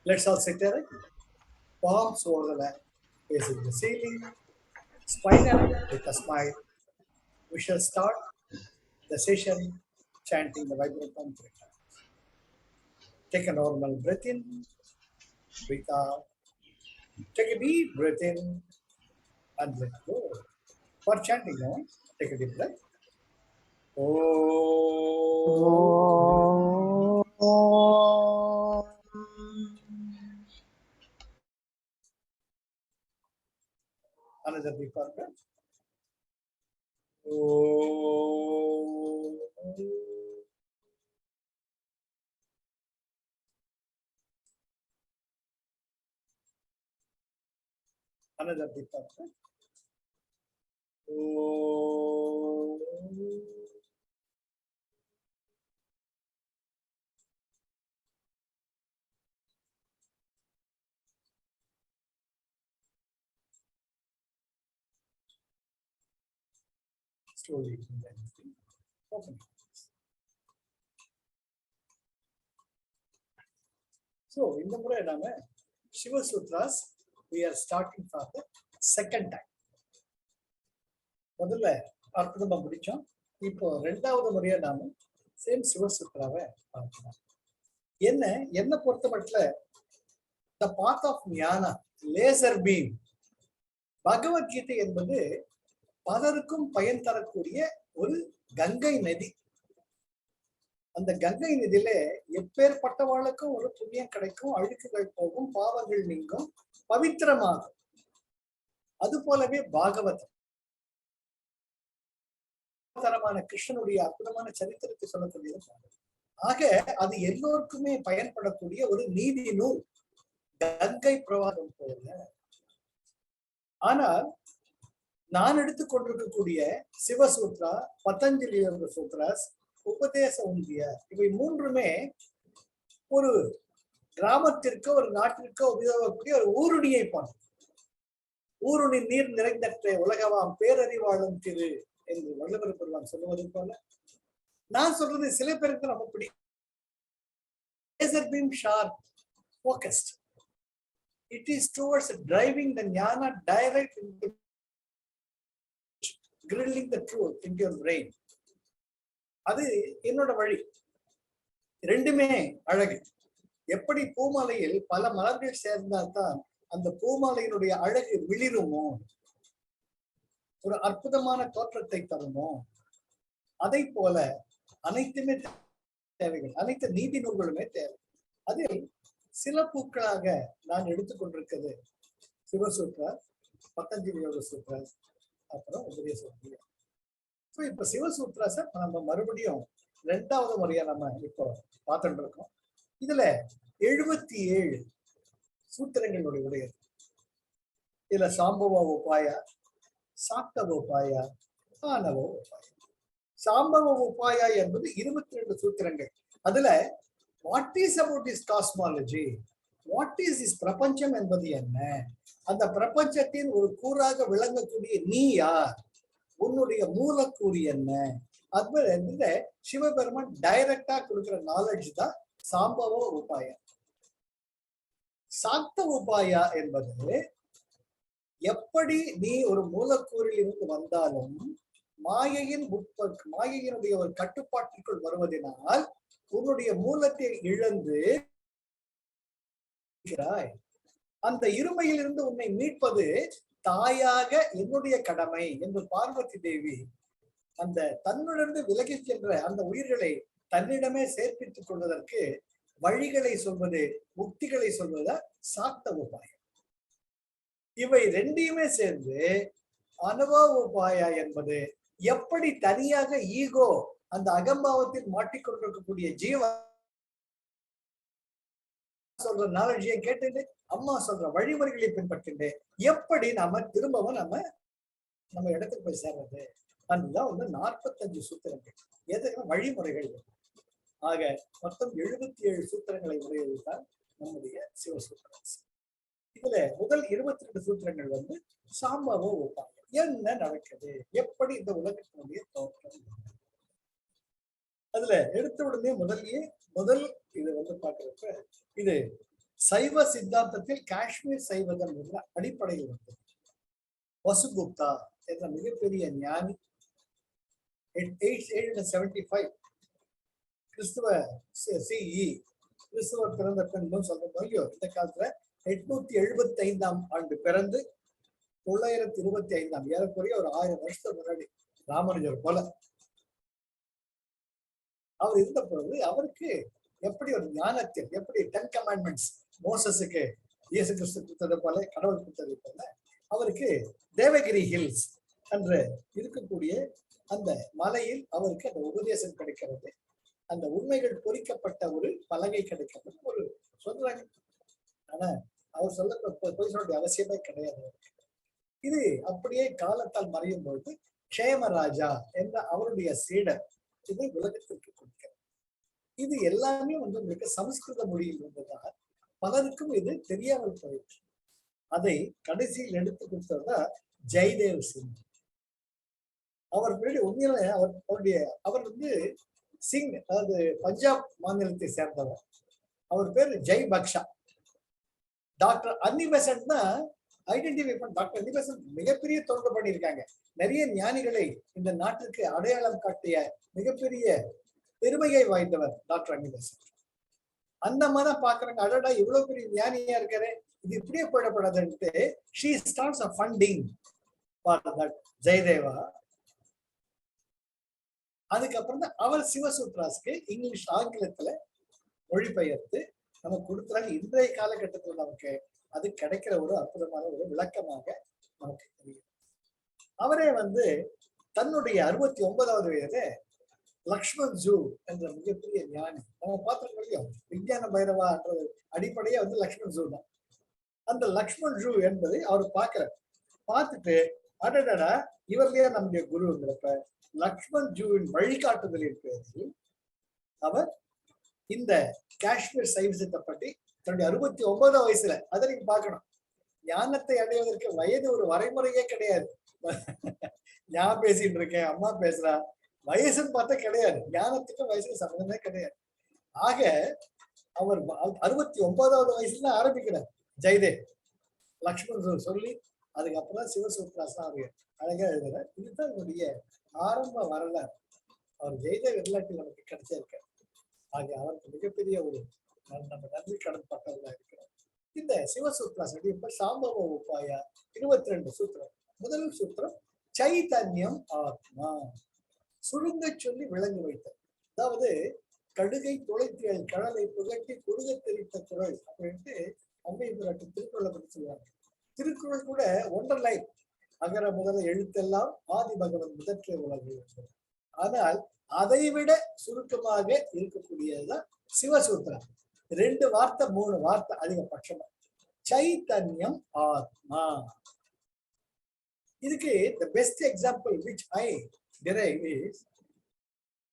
Let's all sit there. Palms over the lap, facing the ceiling, spine erect with a smile. We shall start the session chanting the vibrant mantra. Take a normal breath in, breathe out. Take a deep breath in and let go. For chanting now, take a deep breath. Oh. Another deep breath. Oh. Another deep breath. Oh. Slowly open. So இந்த முறை நாம சிவ Shudras we are starting for the second time. முதல்ல அற்புதமா முடிச்சோம். இப்போ ரெண்டாவது முறையா நாம சேம் சிவ சூத்ராவை பார்க்கலாம். என்ன பொறுத்த மட்டும் the path of Gnana laser beam Bhagavad Gita என்பது பலருக்கும் பயன் தரக்கூடிய ஒரு கங்கை நதி. அந்த கங்கை நதியில எப்பேற்பட்டவாளுக்கும் ஒரு புண்ணியம் கிடைக்கும், அழுக்குகள் போகும், பாவங்கள் நீங்கும், பவித்திரமாகும். அது போலவே பாகவதம் தரமான கிருஷ்ணனுடைய அற்புதமான சரித்திரத்தை சொல்லக்கூடியது. ஆக அது எல்லோருக்குமே பயன்படக்கூடிய ஒரு நீதி நூல், கங்கை பிரவாகம் போல. ஆனால் நான் எடுத்துக்கொண்டிருக்கக்கூடிய சிவசூத்ரா, பதஞ்சலி யோக சூத்ராஸ், உபதேச உந்திய, இவை மூன்றுமே ஒரு கிராமத்திற்கோ ஒரு நாட்டிற்கோ உபயோகக்கூடிய ஒரு ஊருணியை போன்ற. ஊருணி நீர் நிறைந்தற்ற உலகவாம் பேரறிவாளும் திரு என்று வள்ளுவர் பெருமான் சொல்லுவது போல நான் சொல்றது சில பேருக்கு ரொம்ப பிடிக்கும். It is towards driving the jnana direct into grilling the truth into your brain. அது என்னோட வழி. ரெண்டுமே அழகு. எப்படி பூமாலையில் பல மலர்கள் சேர்ந்தால்தான் அந்த பூமாலையினுடைய அழகு விளிருமோ, ஒரு அற்புதமான தோற்றத்தை தருமோ, அதை போல அனைத்துமே தேவைகள், அனைத்து நீதி நூல்களுமே தேவை. அதில் சில பூக்களாக நான் எடுத்துக்கொண்டிருக்கிறது சிவசூத்ரா, பதஞ்சலி யோக சூத்ரா, அப்புறம் உபதேச உந்திய. ஸோ இப்போ சிவசூத்ராஸை நம்ம மறுபடியும் ரெண்டாவது முறையா நம்ம இப்போ பார்த்துட்டு இருக்கோம். இதுல 77 சூத்திரங்களுடைய உடையது. இதுல சாம்பவ உபாயா, சாக்தவ உபாயா, ஆனவ உபாயா. சாம்பவ உபாயா என்பது 22 சூத்திரங்கள். அதுல what is about this cosmology, what is this பிரபஞ்சம் என்பது என்ன, அந்த பிரபஞ்சத்தின் ஒரு கூறாக விளங்கக்கூடிய நீ யார், உன்னுடைய மூலக்கூறு என்ன, அது சிவபெருமான் டைரக்டா கொடுக்கிற நாலேஜ் தான் சாம்பவ உபாயா. சாக்த உபாயா என்பது எப்படி நீ ஒரு மூலக்கூறில் இருந்து வந்தாலும் மாயையினுடைய ஒரு கட்டுப்பாட்டிற்குள் வருவதனால் உன்னுடைய மூலத்தை இழந்து அந்த இருமையில் இருந்து உன்னை மீட்பது தாயாக என்னுடைய கடமை என்று பார்வதி தேவி அந்த தன்னிடந்து விலகி சென்ற அந்த உயிர்களை தன்னிடமே சேர்ப்பித்துக் கொள்வதற்கு வழிகளை சொல்வது, முக்திகளை சொல்வதா சாக்த உபாயம். இவை ரெண்டையுமே சேர்ந்து அனுபவ உபாயா என்பது எப்படி தனியாக ஈகோ அந்த அகம்பாவத்தில் மாட்டிக்கொண்டிருக்கக்கூடிய ஜீவன் சொல்ற நாலேஜையை கேட்டுட்டு, அம்மா சொல்ற வழிமுறைகளை பின்பற்றிட்டு எப்படி நாம திரும்பவும் நம்ம இடத்துக்கு போய் சேர்றது. அதுதான் 45 சூத்திரங்கள், எதுக்கு வழிமுறைகள். ஆக மொத்தம் 77 சூத்திரங்களை உடையதுதான் நம்முடைய சிவசூத்திரம். இதுல முதல் 22 சூத்திரங்கள் சாம்பவ உபாயம். என்ன நடக்குது, எப்படி இந்த உலகத்தினுடைய தோற்றம். அதுல எடுத்த உடனே முதல் இது பார்க்கிறப்ப இது சைவ சித்தாந்தத்தில் காஷ்மீர் சைவதம் என்ற அடிப்படையில் வந்தது. வசுகுப்தா என்ற மிகப்பெரிய ஞானி 875 கிறிஸ்துவ சிஇ கிறிஸ்துவர் பிறந்த பின்பும் சொல்ற மாதிரியோ இந்த காலத்துல 875 ஆண்டு பிறந்து 925 ஏறக்குறைய ஒரு 1000 வருஷத்துக்கு முன்னாடி ராமானுஜர் போல அவர் இருந்த பொழுது அவருக்கு எப்படி ஒரு ஞானத்தில் எப்படி 10 கமாண்ட்மெண்ட்ஸ் மோசஸுக்கு இயேசு கிறிஸ்து கொடுத்தது போல கடவுள் கொடுத்தது போல அவருக்கு தேவகிரி ஹில்ஸ் என்று இருக்கக்கூடிய அந்த மலையில் அவருக்கு அந்த உபதேசம் கிடைக்கிறது. அந்த உண்மைகள் பொறிக்கப்பட்ட ஒரு பலகை கிடைக்கிறது ஒரு சொல்றாங்க. ஆனா அவர் சொல்ல போய் சொல்ற அவசியமே கிடையாது. இது அப்படியே காலத்தால் மறையும் பொழுது க்ஷேமராஜா என்ற அவருடைய சீடர் இதை உலகத்திற்கு கொடுக்கிறார். இது எல்லாமே வந்து உங்களுக்கு சமஸ்கிருத மொழியில் இருந்ததால் பலருக்கும் இது தெரியாமல் போயிற்று. அதை கடைசியில் எடுத்து கொடுத்ததா ஜெய்தேவ் சிங். அவர் உண்மையில அவர் வந்து சிங், அதாவது பஞ்சாப் மாநிலத்தை சேர்ந்தவர். அவர் பேரு ஜெய் பக்ஷா. டாக்டர் அன்னி பெசன்ட் தான் ஐடென்டிஃபை பண்ண. டாக்டர் அன்னி பெசன்ட் மிகப்பெரிய தொண்டு பண்ணியிருக்காங்க. நிறைய ஞானிகளை இந்த நாட்டிற்கு அடையாளம் காட்டிய மிகப்பெரிய பெருமையை வாய்ந்தவர் டாக்டர் அன்னி பெசன்ட். அந்த மாதிரி பாக்குறாங்க, அடடா இவ்வளவு பெரிய ஞானியா இருக்காரு, இது இப்படியே போயிடப்படாதுன்ட்டு she starts a funding for that Jayadeva. அதுக்கப்புறம் தான் அவர் சிவசூத்ராஸ்க்கு இங்கிலீஷ் ஆங்கிலத்துல மொழிபெயர்த்து நமக்கு கொடுக்குறாங்க. இன்றைய காலகட்டத்தில் நமக்கு அது கிடைக்கிற ஒரு அற்புதமான ஒரு விளக்கமாக நமக்கு தெரியும். அவரே வந்து தன்னுடைய 69வது வயது லக்ஷ்மண் ஜூ என்ற மிகப்பெரிய ஞானி, நம்ம பார்த்துருக்கோம் விஞ்ஞான பைரவா என்ற அடிப்படையே வந்து லக்ஷ்மண் ஜூ தான். அந்த லக்ஷ்மண் ஜூ என்பதை அவர் பார்க்கிறார். பார்த்துட்டு அடடா இவர்லயே நம்முடைய குருங்கிறப்ப லக்ஷ்மண் ஜூவின் வழிகாட்டுதலின் பேரில் அவர் இந்த காஷ்மீர் சைவத்தை பற்றி தன்னுடைய 69 வயசுல, அதை நீங்க பார்க்கணும், ஞானத்தை அடைவதற்கு வயது ஒரு வரைமுறையே கிடையாது. நான் பேசிட்டு இருக்கேன், அம்மா பேசுறா, வயசுன்னு பார்த்தா கிடையாது. ஞானத்துக்கும் வயசுக்கு சம்பந்தமே கிடையாது. ஆக அவர் 69வது வயசுல ஆரம்பிக்கிறார் ஜெயதேவ். லக்ஷ்மண் சொல்லி அதுக்கப்புறம் சிவசூத்ராசா அவர் அழகா எழுதுறார். இதுதான் என்னுடைய ஆரம்ப வரலாறு. அவர் ஜெயதேவ் எல்லாத்தையும் நமக்கு கிடைச்சிருக்கார். ஆக அவருக்கு மிகப்பெரிய ஒரு நம்ம நன்றி கடன் பட்டவர்களாக இருக்கிறோம். இந்த சிவசூத்ராசடி இப்ப சாம்பவ உபாயா 22 சூத்திரம். முதல் சூத்திரம் சைதன்யம் ஆத்மா, சுருங்க சொல்லி விளங்கி வைத்தல். அதாவது கடுகை துளைத்தியல் கடலை புகட்டி குறுக தெரித்த குரல் அப்படின்ட்டு அம்மை பிராட்டி திருக்குறளை பற்றி சொல்லுவாங்க. திருக்குறள் கூட ஒன்றரை லைன், அகர முதல எழுத்தெல்லாம் ஆதி பகவன் முதற்ற உலகு. ஆனால் அதை விட சுருக்கமாக இருக்கக்கூடியதுதான் சிவசூத்திரம். 2 வார்த்தை 3 வார்த்தை அதிகபட்சமா. சைதன்யம் ஆத்மா. இதுக்கு the best example which I derive is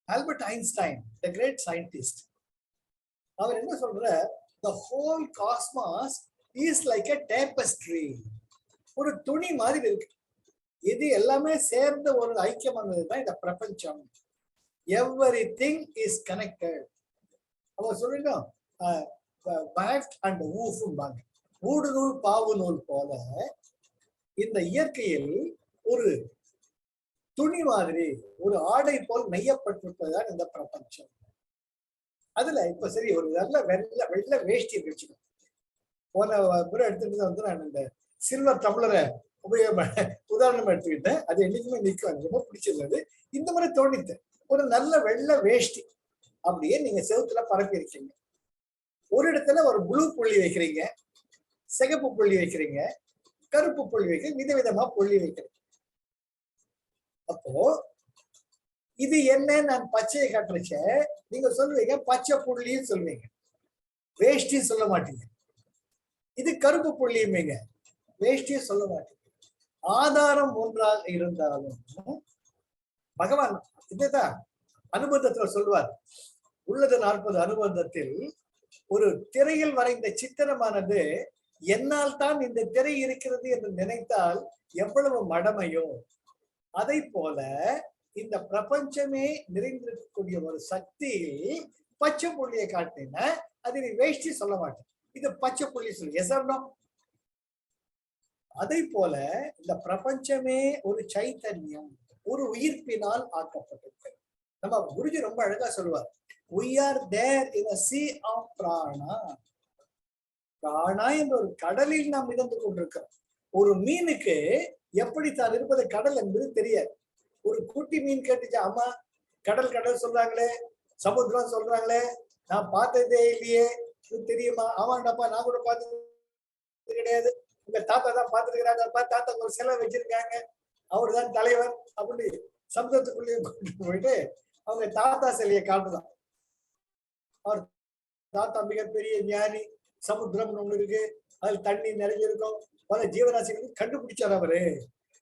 Albert Einstein, the great scientist. அவர் என்ன சொல்ற, the whole cosmos is like a tapestry. ஒரு துணி மாதிரி இருக்கு. இது எல்லாமே சேர்ந்த ஒரு ஐக்கியமானதுதான் இந்த பிரபஞ்சம். everything is connected. அவர் சொல்லுங்க பேட் அண்ட் ஊஃபாங்க, ஊடு நூல் பாவு நூல் போல இந்த இயற்கையில் ஒரு துணி மாதிரி ஒரு ஆடை போல் நெய்யப்பட்டிருப்பதுதான் இந்த பிரபஞ்சம். அதுல இப்ப சரி ஒரு நல்ல வெள்ளை வேஷ்டி வச்சுக்கணும். போன முறை எடுத்துட்டு வந்து நான் இந்த சில்வர் டம்ளரை உதாரணமா எடுத்துக்கிட்டேன். அது என்னைக்குமே நிற்கும், ரொம்ப பிடிச்சிருந்தது. இந்த முறை தோணித்தேன், ஒரு நல்ல வெள்ளை வேஷ்டி அப்படியே நீங்க செவுத்துல பரப்பி இருக்கீங்க. ஒரு இடத்துல ஒரு ப்ளூ புள்ளி வைக்கிறீங்க, சிகப்பு புள்ளி வைக்கிறீங்க, கருப்பு புள்ளி வைக்கிறீங்க, விதவிதமா புள்ளி வைக்கிறீங்க. அப்போ இது என்ன, நான் பச்சையை காட்டுறச்ச நீங்க சொல்லுவீங்க பச்சை புள்ளின்னு சொல்லுவீங்க, வேஷ்டின்னு சொல்ல மாட்டீங்க. இது கருப்பு புள்ளியுமேங்க, வேஷ்டியும் சொல்ல மாட்டீங்க. ஆதாரம் ஒன்றாக இருந்தாலும் பகவான் இதுதான் அனுபந்தத்துல சொல்வார். உள்ளது 40 அனுபந்தத்தில் ஒரு திரையில் வரைந்த சித்திரமானது என்னால் தான் இந்த திரை இருக்கிறது என்று நினைத்தால் எவ்வளவு மடமையோ, அதை போல இந்த பிரபஞ்சமே நிறைந்திருக்கக்கூடிய ஒரு சக்தியில் பச்சை புள்ளியை காட்டின அது நீ வேஷ்டி சொல்ல மாட்டேன். இது பச்சை புள்ளி சொல்லி எசர்ணம். அதை போல இந்த பிரபஞ்சமே ஒரு சைத்தன்யம், ஒரு உயிர்ப்பினால் ஆக்கப்பட்டிருக்கு. நம்ம குருஜி ரொம்ப அழகா சொல்லுவார், we are there in a sea of prana. பிராணா என்ற ஒரு கடலில் நாம் மிதந்து கொண்டிருக்கிறோம். ஒரு மீனுக்கு எப்படி தான் இருப்பது கடல் என்பது தெரியாது. ஒரு குட்டி மீன் கேட்டுச்சா, அம்மா கடல் கடல் சொல்றாங்களே, சமுத்திரம் சொல்றாங்களே, நான் பார்த்ததே இல்லையே, தெரியுமா? ஆமாண்டப்பா, நான் கூட பார்த்தது கிடையாது, உங்க தாத்தா தான் பார்த்துருக்கிறாங்க, தாத்தாக்கு ஒரு சிலை வச்சிருக்காங்க, அவரு தான் தலைவர் அப்படி சமுத்திரத்துக்குள்ளேயே கொண்டு போயிட்டு அவங்க தாத்தா சிலையை காட்டுதான். அவர் தாத்தா மிகப்பெரிய ஞானி, சமுத்திரம்னு ஒண்ணு இருக்கு, அதுல தண்ணி நிறைஞ்சிருக்கும், பல ஜீவராசிகளுக்கு கண்டுபிடிச்சார் அவரு.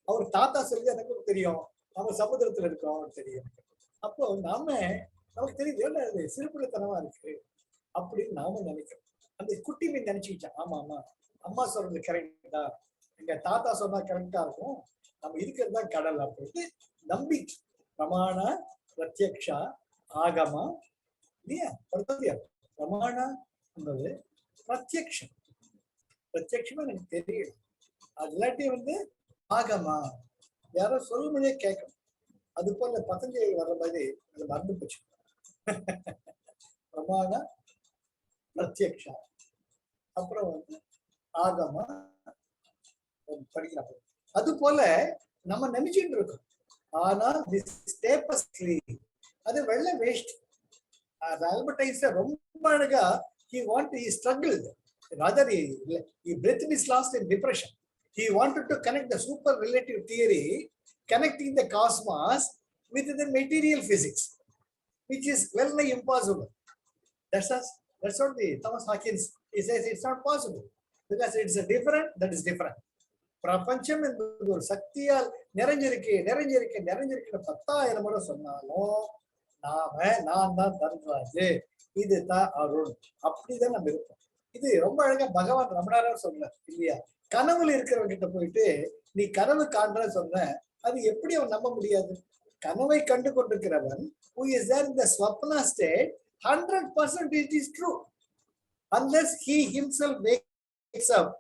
அவர் தாத்தா சொல்லி எனக்கு தெரியும், நம்ம சமுத்திரத்துல இருக்கோம் தெரியும். அப்போ நமக்கு தெரியுது, என்ன அது சிறுபிள்ளைத்தனமா இருக்கு அப்படின்னு நாம நினைக்கிறோம். அந்த குட்டி மீன் நினைச்சுக்கிட்டேன், ஆமா ஆமா அம்மா சொல்றது கரெக்ட் தான், எங்க தாத்தா சொன்னா கரெக்டா இருக்கும், நம்ம இருக்கிறது தான் கடல் அப்படின்னு நம்பி பிரமாண பிரத்யக்ஷா ஆகமா இல்லையா? பிரமாணா என்பது பிரத்யக்ஷம். பிரத்யக்ஷமா எனக்கு தெரியல, அது இல்லாட்டி ஆகமா யாரோ சொல்லும்போதே கேட்கணும். அது போல பதஞ்சலி வர்ற மாதிரி அது மறந்து போச்சு. பிரமாண பிரத்யக்ஷா, அப்புறம் ஆகமா படிக்கிறப்ப அது போல நம்ம நினைச்சுட்டு இருக்கோம். ஆனா அது வெள்ள வேஸ்ட். ஆல்பர்ட் ஐன்ஸ்டைன் ரொம்ப அழகா he struggled, rather he breathed his last in depression. He wanted to connect the super relative theory, connecting the cosmos with the material physics, which is well impossible. That's what the Thomas Hawkins, he says it's not possible because it's a different, that is different. பிரபஞ்சம் என்பது ஒரு சக்தியால் நிறைஞ்சிருக்கு 10,000 முறை சொன்னாலும் நான் தான் தன்ராஜு, இதுதான் அருள், அப்படிதான் நம்ம இருப்போம். இது ரொம்ப அழகா பகவான் ரமணாரார் சொல்றார் இல்லையா? கனவுல இருக்கிறவங்க கிட்ட போயிட்டு நீ கனவு காண்ற சொன்ன, அது எப்படி அவன் நம்ப முடியாது? கனவை கண்டு கொண்டிருக்கிறவன் who is there in the swapna state, 100% it is true, unless he himself wakes up.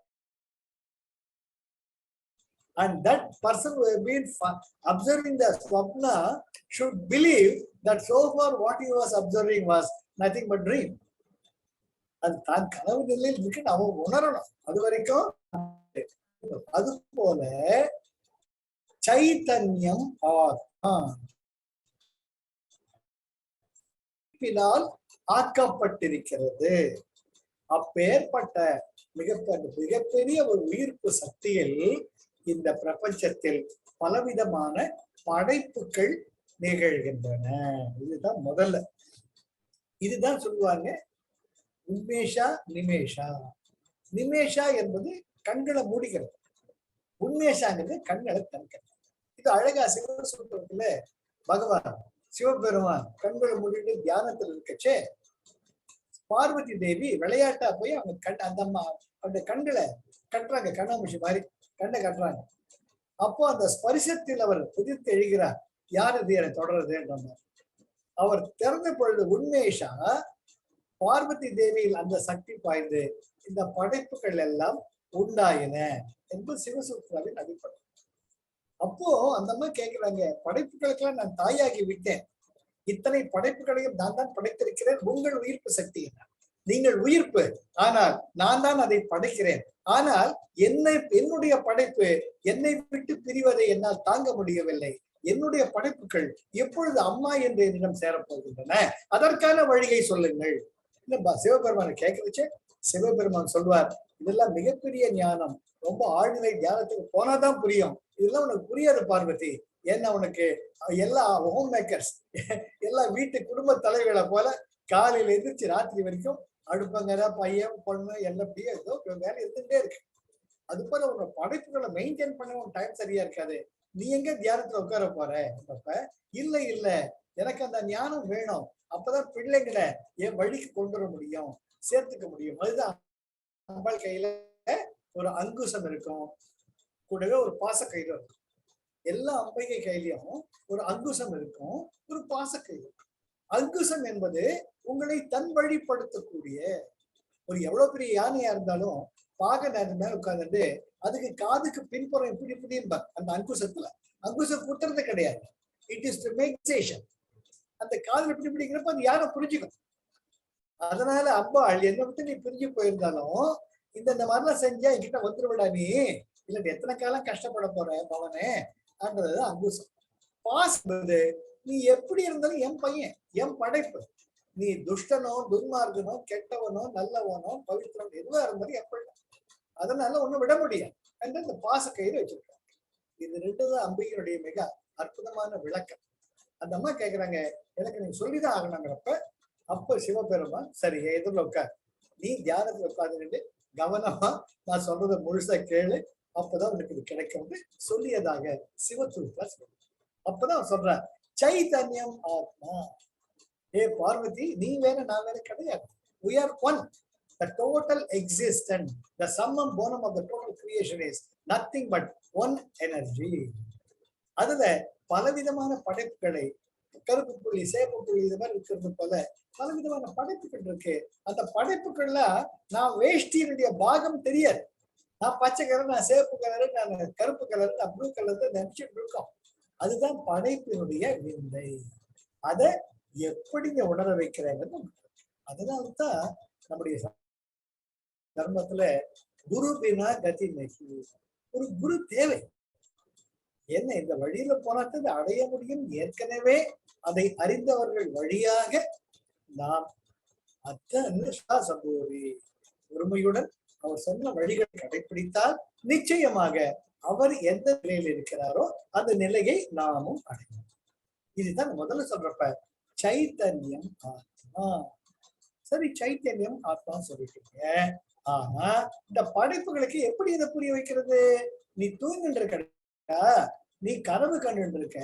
And that person who has been observing the swapna should believe that so far what he was observing was nothing but dream. அது தான் கனவு நிலையில் இருக்கு அவன் உணரணும். அது வரைக்கும் அது போல சைத்தன்யம் ஆக்கப்பட்டிருக்கிறது. அப்பேற்பட்ட மிகப்பெரிய ஒரு உயிர்ப்பு சக்தியில் இந்த பிரபஞ்சத்தில் பலவிதமான படைப்புகள் நிகழ்கின்றன. இதுதான் முதல்ல. இதுதான் சொல்லுவாங்க உண்மேஷா நிமேஷா. நிமேஷா என்பது கண்களை மூடிக்கிறது, உண்மேஷாங்கிறது கண்களை திறக்கிறது. இது அழகா சிவசூத்திரத்துல பகவான் சிவபெருமான் கண்களை மூடிட்டு தியானத்தில் இருக்கச்சே பார்வதி தேவி விளையாட்டா போய் அவங்க அந்த கண்களை கட்டுறாங்க, கண்ணாமூச்சி மாதிரி கண்ணை கட்டுறாங்க. அப்போ அந்த ஸ்பரிசத்தில் அவர் புதித்து எழுகிறார், யார் இது என்னை தொடர்றது என்றார். அவர் திறந்த பொழுது உண்மேஷா பார்வதி தேவியில் அந்த சக்தி பாய்ந்து இந்த படைப்புகள் எல்லாம் உண்டாயின என்பது சிவசூத்திராவின் அடிப்படை. அப்போ அந்த அம்மா கேட்கிறாங்க, படைப்புகளுக்கெல்லாம் நான் தாயாகி விட்டேன், இத்தனை படைப்புகளையும் நான் தான் படைத்திருக்கிறேன், உங்கள் உயிர்ப்பு சக்தி என்ன? நீங்கள் உயிர்ப்பு, ஆனால் நான் தான் அதை படைக்கிறேன். ஆனால் என்னுடைய படைப்பு என்னை விட்டு பிரிவதை என்னால் தாங்க முடியவில்லை. என்னுடைய படைப்புகள் எப்பொழுது அம்மா என்று என்னிடம் சேரப்போகின்றன, அதற்கான வழியை சொல்லுங்கள். சிவபெருமான கேட்கறச்சே சிவபெருமான் சொல்வார், இதெல்லாம் மிகப்பெரிய ஞானம், ரொம்ப ஆழ்நிலை தியானத்துக்கு போனாதான் புரியும், இதெல்லாம் உனக்கு புரியாது பார்வதி. ஏன்னா உனக்கு எல்லா ஹோம் மேக்கர்ஸ், எல்லா வீட்டு குடும்ப தலைவர்களை போல காலையில எந்திரிச்சு ராத்திரி வரைக்கும் அடுப்பங்கரை பையன் பொண்ணு எல்லாம் ஏதோ வேலை இருந்துட்டே இருக்கு. அது போல உன்னோட படைப்புகளை மெயின்டைன் பண்ண உன் டைம் சரியா இருக்காது. நீ எங்க தியானத்துல உட்கார போற? இல்ல எனக்கு அந்த ஞானம் வேணும், அப்பதான் பிள்ளைங்களை என் வழிக்கு கொண்டு வர முடியும், சேர்த்துக்க முடியும். அதுதான் அம்பாள் கையில ஒரு அங்குசம் இருக்கும், கூடவே ஒரு பாசக்கயிறு இருக்கும். எல்லா அம்பிகை கையிலையும் ஒரு அங்குசம் இருக்கும், ஒரு பாசக்கயிறு. அங்குசம் என்பது உங்களை தன் வழிப்படுத்தக்கூடிய, ஒரு எவ்வளவு பெரிய யானையா இருந்தாலும் பாக நேரம் மேல உட்கார்ந்துட்டு அதுக்கு காதுக்கு பின்புறம் இப்படி இப்படின்னு அந்த அங்குசத்துல அங்குசம் குத்துறது கிடையாது. இட் இஸ் டு மேக் சேஷன். அந்த காதல் இப்படி இப்படிங்கிறப்ப அது யாரை புரிஞ்சுக்கும். அதனால அம்பாள் என்னை விட்டு நீ பிரிஞ்சு போயிருந்தாலும் இந்த மாதிரிலாம் செஞ்சா என்கிட்ட வந்துருவிடா நீ, இல்ல எத்தனை காலம் கஷ்டப்பட போற பவனே ஆன்றது அங்குசம். பாசம் நீ எப்படி இருந்தாலும் என் பையன், என் படைப்பு. நீ துஷ்டனோ துன்மார்கனோ கெட்டவனோ நல்லவனோ பவித்திரனோ எதுவா இருந்தாலும் எப்படி, அதனால ஒண்ணும் விட முடியாது என்று இந்த பாச கயிறு வச்சிருக்காங்க. இது ரெண்டுதான் அம்பிகையுடைய மிக அற்புதமான விளக்கம். அந்த அம்மா கேக்குறாங்க, எனக்கு நீங்க சொல்லிதான் ஆகணுங்கிறப்ப அப்ப சிவபெருமான் சரி எதிரில் உட்கார், நீ தியானத்துல உட்கார்ந்து கவனமா நான் சொல்றதை முழுசா கேளு, அப்பதான் உனக்கு இது கிடைக்கும் சொல்லியதாக சிவத்துவ சொல்ற. அப்பதான் சொல்ற சைதன்யம் ஆத்மா. ஏ பார்வதி, நீ வேற நான் வேற கிடையாது. We are one. The total existence, the summum bonum of the total creation is nothing but one energy. அதுல பலவிதமான படைப்புகளை, கருப்பு புள்ளி சேப்பு புள்ளி இது மாதிரி இருக்கிறது போல பலவிதமான படைப்புகள் இருக்கு. அந்த படைப்புகள்ல நான் வேஷ்டியினுடைய பாகம் தெரியாது. நான் பச்சை கலர், நான் சேப்பு கலரு, நான் கருப்பு கலரு, நான் ப்ளூ கலர் நினைச்சிட்டு இருக்கோம். அதுதான் படைப்பினுடைய விந்தை. அதை எப்படி உணர வைக்கிறாங்க. அதனால்தான் நம்முடைய தர்மத்துல குரு பினா கதி நகி, ஒரு குரு தேவை. என்ன இந்த வழியில போனாட்டு அடைய முடியும். ஏற்கனவே அதை அறிந்தவர்கள் வழியாக நாம் சம்பூரி ஒருமையுடன் அவர் சொன்ன வழிகளை கடைபிடித்தால் நிச்சயமாக அவர் எந்த நிலையில் இருக்கிறாரோ அந்த நிலையை நாமும் அடையும். இதுதான் முதல்ல சொல்றப்ப சைத்தன்யம் ஆத்மா. சரி, சைத்தன்யம் ஆத்மா சொல்லிட்டீங்க. ஆனா இந்த படைப்புகளுக்கு எப்படி இதை புரிய வைக்கிறது? நீ தூங்கிட்டு இருக்க, நீ கனவு கண்டு இருக்க,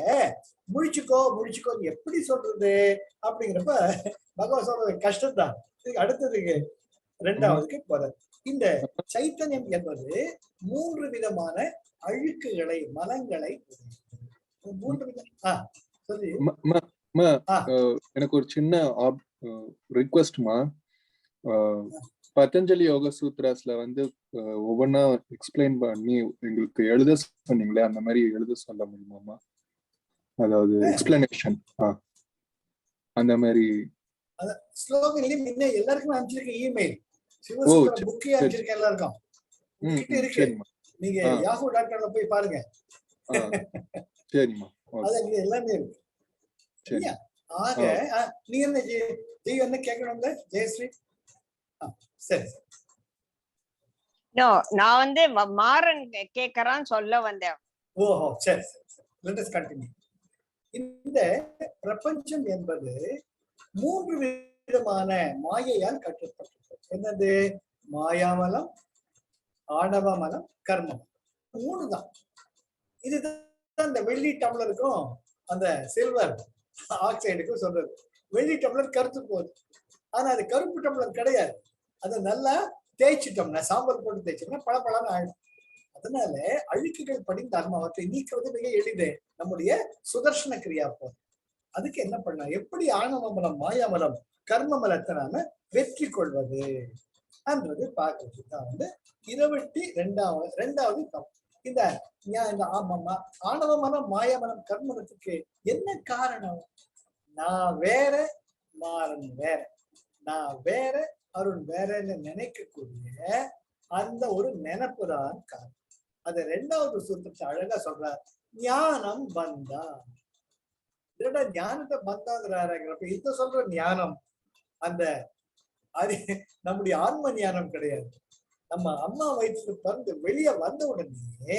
முழிச்சுக்கோ முழிச்சுக்கோ எப்படி சொல்றது அப்படிங்கிறப்ப பகவான் சொல்றது கஷ்டம்தான். அடுத்ததுக்கு ரெண்டாவதுக்கு போறது. இந்த சைத்தன்யம் என்பது 3 விதமான அழுக்குகளை மலங்களை, 3 விதம். சொல்லி எனக்கு ஒரு சின்ன ரிக்வெஸ்ட்மா. பதஞ்சலி யோக சூத்ராஸ்ல ஒவ்வொன்னா எக்ஸ்பிளைன் பண்ணி எங்களுக்கு எழுத சொன்னீங்களே, அந்த மாதிரி எழுத சொல்ல முடியுமாமா? அதாவது எக்ஸ்பிளனேஷன் அந்த மாதிரி ஸ்லோகன் எல்லாருக்கும் அனுப்பிச்சிருக்கேன் இமெயில். சிவசூத்ரா புக்கே அனுப்பிச்சிருக்கேன் எல்லாருக்கும். இருக்கு, நீங்க yahoo.com போய் பாருங்க. சரிம்மா, அது எல்லாமே இருக்கு. சரியா? ஆக நீ என்ன கேட்கணும் ஜெயஸ்ரீ? சரி, நான் மாறன் கேக்குறான்னு சொல்ல வந்தேன். ஓஹோ, சரி சரி. Let us continue. இந்த பிரபஞ்சம் என்பது 3 விதமான மாயையால் கட்டப்பட்டது. என்னது? மாயாமலம், ஆணவமலம், கர்மம். 3 தான். இதுதான் இந்த வெள்ளி டம்ளருக்கும் அந்த சில்வர் ஆக்சைடுக்கும் சொல்றது. வெள்ளி டம்ளர் கருத்து போகுது, ஆனா அது கருப்பு டம்ளர் கிடையாது. அதை நல்லா தேய்ச்சிட்டோம்னா, சாம்பல் போட்டு தேய்ச்சோம்னா பளபளன்னு ஆயிடும். அதனால அழுக்குகள் படிந்த அவற்றை நீக்குவது மிக எளிது. நம்முடைய சுதர்சன கிரியா போது. அதுக்கு என்ன பண்ண, எப்படி ஆணவமலம் மாயாமலம் கர்ம மலத்தை நாம வெற்றி கொள்வது என்றது பார்க்கறதுக்கு தான் 22வது இந்த ஆணவமலம் மாயாமலம் கர்மத்துக்கு என்ன காரணம்? நான் வேற, மாறன் வேற, நான் வேற, அருண் வேறன்னு நினைக்கக்கூடிய அந்த ஒரு நினைப்பு தான் காரணம். அது 2வது சூத்திரத்தை அழகா சொல்றார். ஞானம் பந்தா. ஞானத்தை பந்தாங்கிறப்ப இந்த சொல்ற ஞானம் அந்த நம்முடைய ஆன்ம ஞானம் கிடையாது. நம்ம அம்மா வயிற்றுல பிறந்து வெளியே வந்த உடனே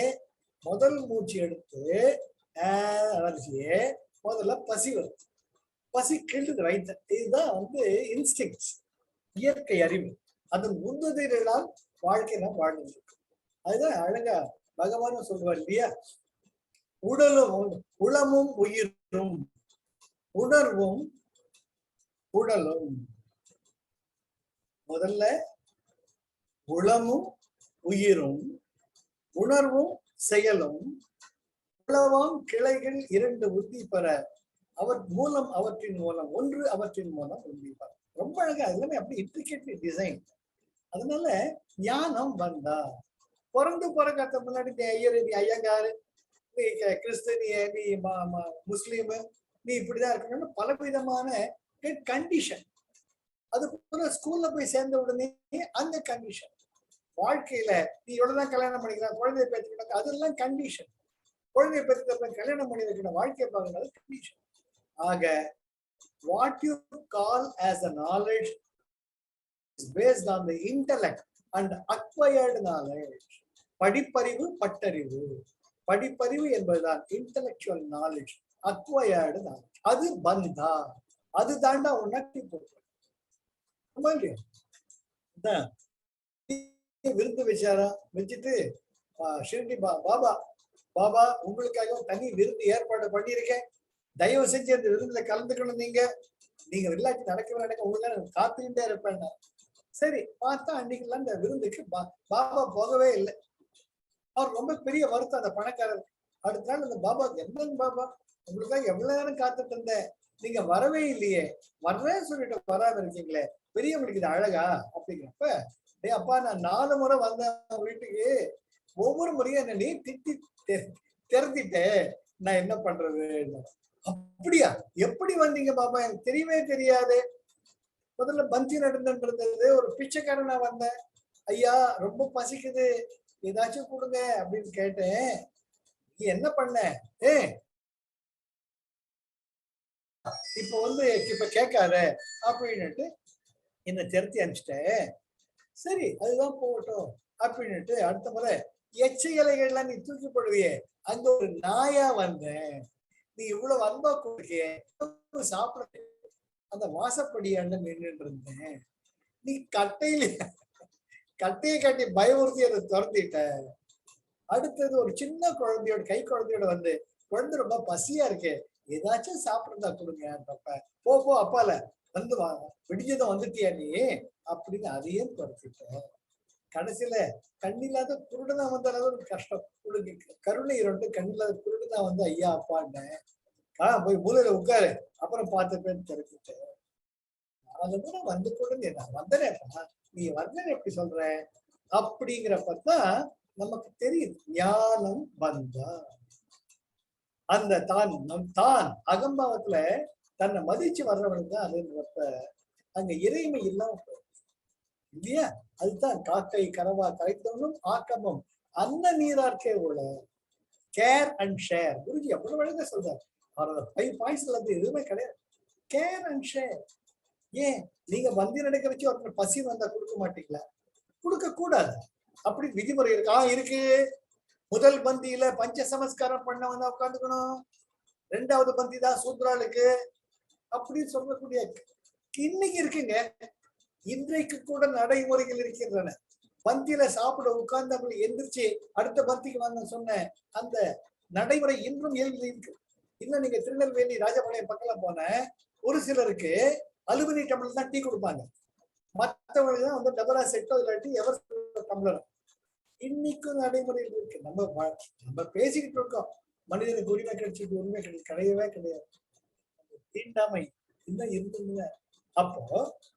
முதல் மூச்சு எடுத்து அலர்ஜியே முதல்ல பசி வருது. பசி கிள்ளுது வயிற்று. இதுதான் இன்ஸ்டிங்ஸ், இயற்கை அறிவு. அதன் முன்னுதலால் வாழ்க்கை நாம் வாழ்ந்துட்டு இருக்கோம். அதுதான் அழகா பகவான் சொல்றார் இல்லையா? உடலும் உளமும் உயிரும், உணர்வும் உடலும். முதல்ல உளமும் உயிரும், உணர்வும் செயலும், உளவாம் கிளைகள் 2 உறுதி பெற அவர் மூலம் அவற்றின் மூலம் ஒன்று அவற்றின் மூலம் உறுதி பெற. ரொம்ப அழகா எல்லாமே அப்படி இன்ட்ரிகேட்லி டிசைன். அதனால ஞானம் வந்தா. பிறக்காத முன்னாடி நீ ஐயர், நீ ஐயங்காரு, நீ கிறிஸ்தனிய, நீ முஸ்லீமு, நீ இப்படிதான் இருக்கணும்னு பலவிதமான கண்டிஷன். அது போல ஸ்கூல்ல போய் சேர்ந்த உடனே அந்த கண்டிஷன். வாழ்க்கையில நீ எவ்வளவுதான் கல்யாணம் பண்ணிக்கலாம், குழந்தைய பெற்றுக்கிட்ட, அதெல்லாம் கண்டிஷன். குழந்தைய பெற்றுக்க கல்யாணம் பண்ணி வைக்கிற வாழ்க்கையை பார்க்கறது கண்டிஷன். ஆக what you call as a knowledge is based on the intellect and acquired knowledge. படிப்பறிவு, பட்டறிவு. படிப்பறிவு என்பதுதான் intellectual knowledge, acquired knowledge. அது பந்தா, அது தாண்டா உனக்கு விருந்து வச்சாரா, வச்சுட்டு ஷிரடி பாபா பாபா உங்களுக்காக தனி விருந்து ஏற்பாடு பண்ணியிருக்கேன், தயவு செஞ்சு அந்த விருந்துல கலந்துக்கணும், நீங்க விளையாட்டு நடக்க உங்களுக்கு காத்துக்கிட்டே இருப்பேன். சரி, பார்த்தா அன்னைக்குலாம் அந்த விருந்துக்கு பாபா போகவே இல்லை. அவர் ரொம்ப பெரிய வருத்தம் அந்த பணக்காரர். அடுத்த நாள் அந்த பாபா, என்னன்னு பாபா உங்களுக்காக எவ்வளவு நேரம் காத்துட்டு இருந்தேன், நீங்க வரவே இல்லையே, வர்றேன்னு சொல்லிட்டு வராம இருக்கீங்களே, பெரியவங்களுக்கு இது அழகா அப்படிங்கிறப்ப, அப்பா நான் 4 முறை வந்தேன் வீட்டுக்கு, ஒவ்வொரு முறையும் என்ன நீ திட்டி திறத்திட்டேன், நான் என்ன பண்றது? அப்படியா, எப்படி வந்தீங்க பாபா, எனக்கு தெரியவே தெரியாது. முதல்ல பந்தி நடந்தது, ஒரு பிச்சைக்காரனா வந்தேன், ஐயா ரொம்ப பசிக்குது, ஏதாச்சும் கொடுங்க அப்படின்னு கேட்டேன். நீ என்ன பண்ண? இப்ப கேட்காத அப்படின்னுட்டு என்ன திருத்தி அனுப்பிச்சிட்டேன். சரி, அதுதான் போகட்டும் அப்படின்னுட்டு அடுத்த முறை எச்ச இலைகள்லாம் நீ தூக்கி போடுவியே, அங்க ஒரு நாயா வந்தேன், நீ இவ்வளவு அன்பா கொடுக்கிய சாப்பிட அந்த வாசப்படியாண்ட நின்றுட்டு இருந்தேன், நீ கட்டையை கட்டி பயமுறுத்தி அதை துரத்திட்ட. அடுத்தது ஒரு சின்ன குழந்தையோட, கை குழந்தையோட வந்து, குழந்தை ரொம்ப பசியா இருக்கு, ஏதாச்சும் சாப்பிடுறதா கொடுங்க. போ அப்பால வந்து விடிஞ்சதும் வந்துட்டியா நீ அப்படின்னு அதையும் துரத்திட்ட. கடைசியில கண்ணில்லாத குருடனா வந்தாலும் ஒரு கஷ்டம், உங்களுக்கு கருணை இரண்டு, கண்ணில்லாத குருடனா வந்து ஐயா அப்பான்னேன், போய் மூலையில உட்காரு அப்புறம் பார்த்துப்பேன்னு திறக்கிட்டேன். அந்த கூட வந்து கூட நான் வந்தனேப்பா, நீ வந்தேன்னு எப்படி சொல்ற அப்படிங்கிறப்பதான் நமக்கு தெரியுது ஞானம் வந்தா. அந்த தான் அகம்பாவத்துல தன்னை மதிச்சு வர்றவனுக்கு தான் அதுன்றப்ப அங்க இறைமை இல்லாம இல்லையா? அதுதான் காக்கை கரவா கரைத்தவனும் ஆக்கமும் அந்த நீரார்க்கே உள்ள கேர் அண்ட் ஷேர். குருஜி எவ்வளவு அழகா சொல்றாரு. அவரோட 5 பாயிண்ட்ஸ்ல இருந்து எதுவுமே கிடையாது. Care and share. ஏன் நீங்க பந்தி நடக்க வச்சு ஒருத்தர் பசி வந்தா கொடுக்க மாட்டீங்களா? கொடுக்க கூடாது அப்படி விதிமுறை இருக்கா? இருக்கு. முதல் பந்தியில பஞ்ச சமஸ்காரம் பண்ண வந்தா உட்காந்துக்கணும், 2வது பந்தி தான் சூத்ராளுக்கு அப்படின்னு சொல்லக்கூடிய இன்னைக்கு இருக்குங்க. இன்றைக்கு கூட நடைமுறைகள் இருக்கின்றன. பந்தியில சாப்பிட உட்கார்ந்து எந்திரிச்சு அடுத்த பந்திக்கு வாங்க சொன்ன அந்த நடைமுறை இன்றும் இயல்பில் இருக்கு. இன்னும் நீங்க திருநெல்வேலி ராஜபாளையம் பக்கம் போன ஒரு சிலருக்கு அலுமினி டம்ளர் தான் டீ கொடுப்பாங்க, மற்றவங்களுக்கு தான் வந்து டபரா செட்டோ இல்லாட்டி எவர் டம்ளர். இன்னைக்கும் நடைமுறையில் இருக்கு. நம்ம பேசிக்கிட்டு இருக்கோம் மனிதனுக்கு உரிமை கிடைச்சிட்டு, உரிமை கிடையவே கிடையாது. தீண்டாமை இன்னும் இருந்துங்க. அப்போ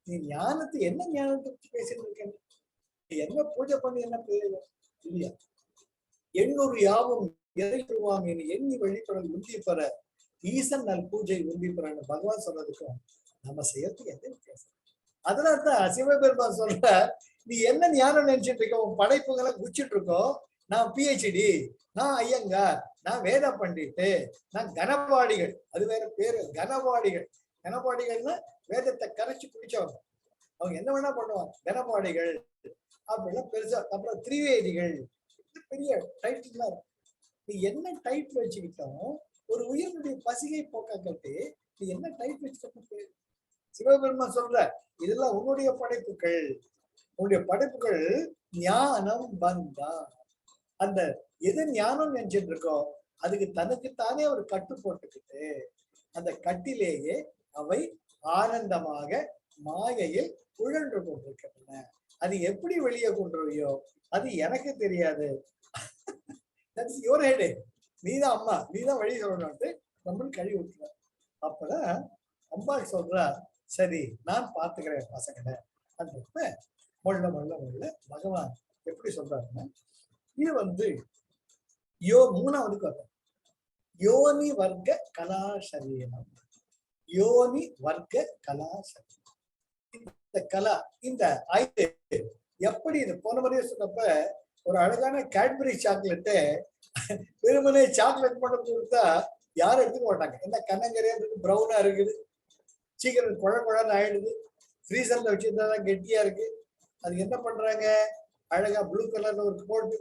நீ ஞானத்தை என்ன ஞானத்தை பற்றி பேசிட்டு இருக்க? என்ன பூஜை பண்ணி என்ன பேரு இல்லையா? 800 யாவும் இறைவாம் எண்ணி வழிபடல் உந்தி பெற ஈசன் நல் பூஜை உந்தி பெறன்னு பகவான் சொன்னதுக்கும் நம்ம செய்யறதுக்கு எந்த வித்தியாசம்? அதனால்தான் சிவபெருமான் சொல்ற, நீ என்ன ஞானம் நினைச்சிட்டு இருக்க, உன் படைப்புகளை குச்சிட்டு இருக்கோம், நான் PhD, நான் ஐயங்கார், நான் வேத பண்டிட்டு, நான் கனபாடிகள். அது வேற பேரு, கனபாடிகள். கனபாடிகள்னா வேதத்தை கரைச்சு குடிச்சவங்க. அவங்க என்ன வேணா பண்ணுவாங்க, கனபாடிகள் அப்படிலாம் பெருசா. அப்புறம் திரிவேதிகள், பெரிய டைட்டில்லாம் இருக்கும். நீ என்ன டைட்டில் வச்சுக்கிட்டோம், ஒரு உயிரினுடைய பசிகை போக்கா கட்டு நீ என்ன டைட்டில் வச்சுக்கிட்ட? சிவபெருமான் சொல்ற, இதெல்லாம் உன்னுடைய படைப்புகள், உன்னுடைய படைப்புகள் ஞானம் வந்தா. அந்த எது ஞானம் நினைச்சிட்டு இருக்கோ அதுக்கு தனக்குத்தானே ஒரு கட்டு போட்டுக்கிட்டு அந்த கட்டிலேயே அவை ஆனந்தமாக மாயையில் உழன்று கொண்டிருக்கின்றன. அது எப்படி வெளியே கொண்டுருவியோ அது எனக்கு தெரியாது. நீதான் அம்மா, நீதான் வழி சொல்லணும்ட்டு நம்மளும் கழுவி விட்டுற. அப்பதான் அம்மா சொல்றா, சரி நான் பாத்துக்கிறேன் பசங்களை. அந்த மொள்ள மொள்ள மொள்ள பகவான் எப்படி சொல்றாருன்னா, இது மூணாவதுக்கு வர்ற யோனி வர்க்க கலா சரீரம். யோனி வர்க்க கலா சரீரம். இந்த கலா, இந்த 5 எப்படி இது போன முறையே சொன்னப்ப ஒரு அழகான கேட்பரி சாக்லேட்டு வெறுமனே சாக்லேட் மட்டும் கொடுத்தா யாரும் எடுத்துக்க மாட்டாங்க. என்ன கண்ணங்கரையா இருக்கு, ப்ரௌனா இருக்குது, சீக்கிரம் குழன்னு ஆயிடுது, ஃப்ரீசர்ல வச்சிருந்தா கெட்டியா இருக்கு. அது என்ன பண்றாங்க, அழகா ப்ளூ கலர்ல ஒரு போட்டு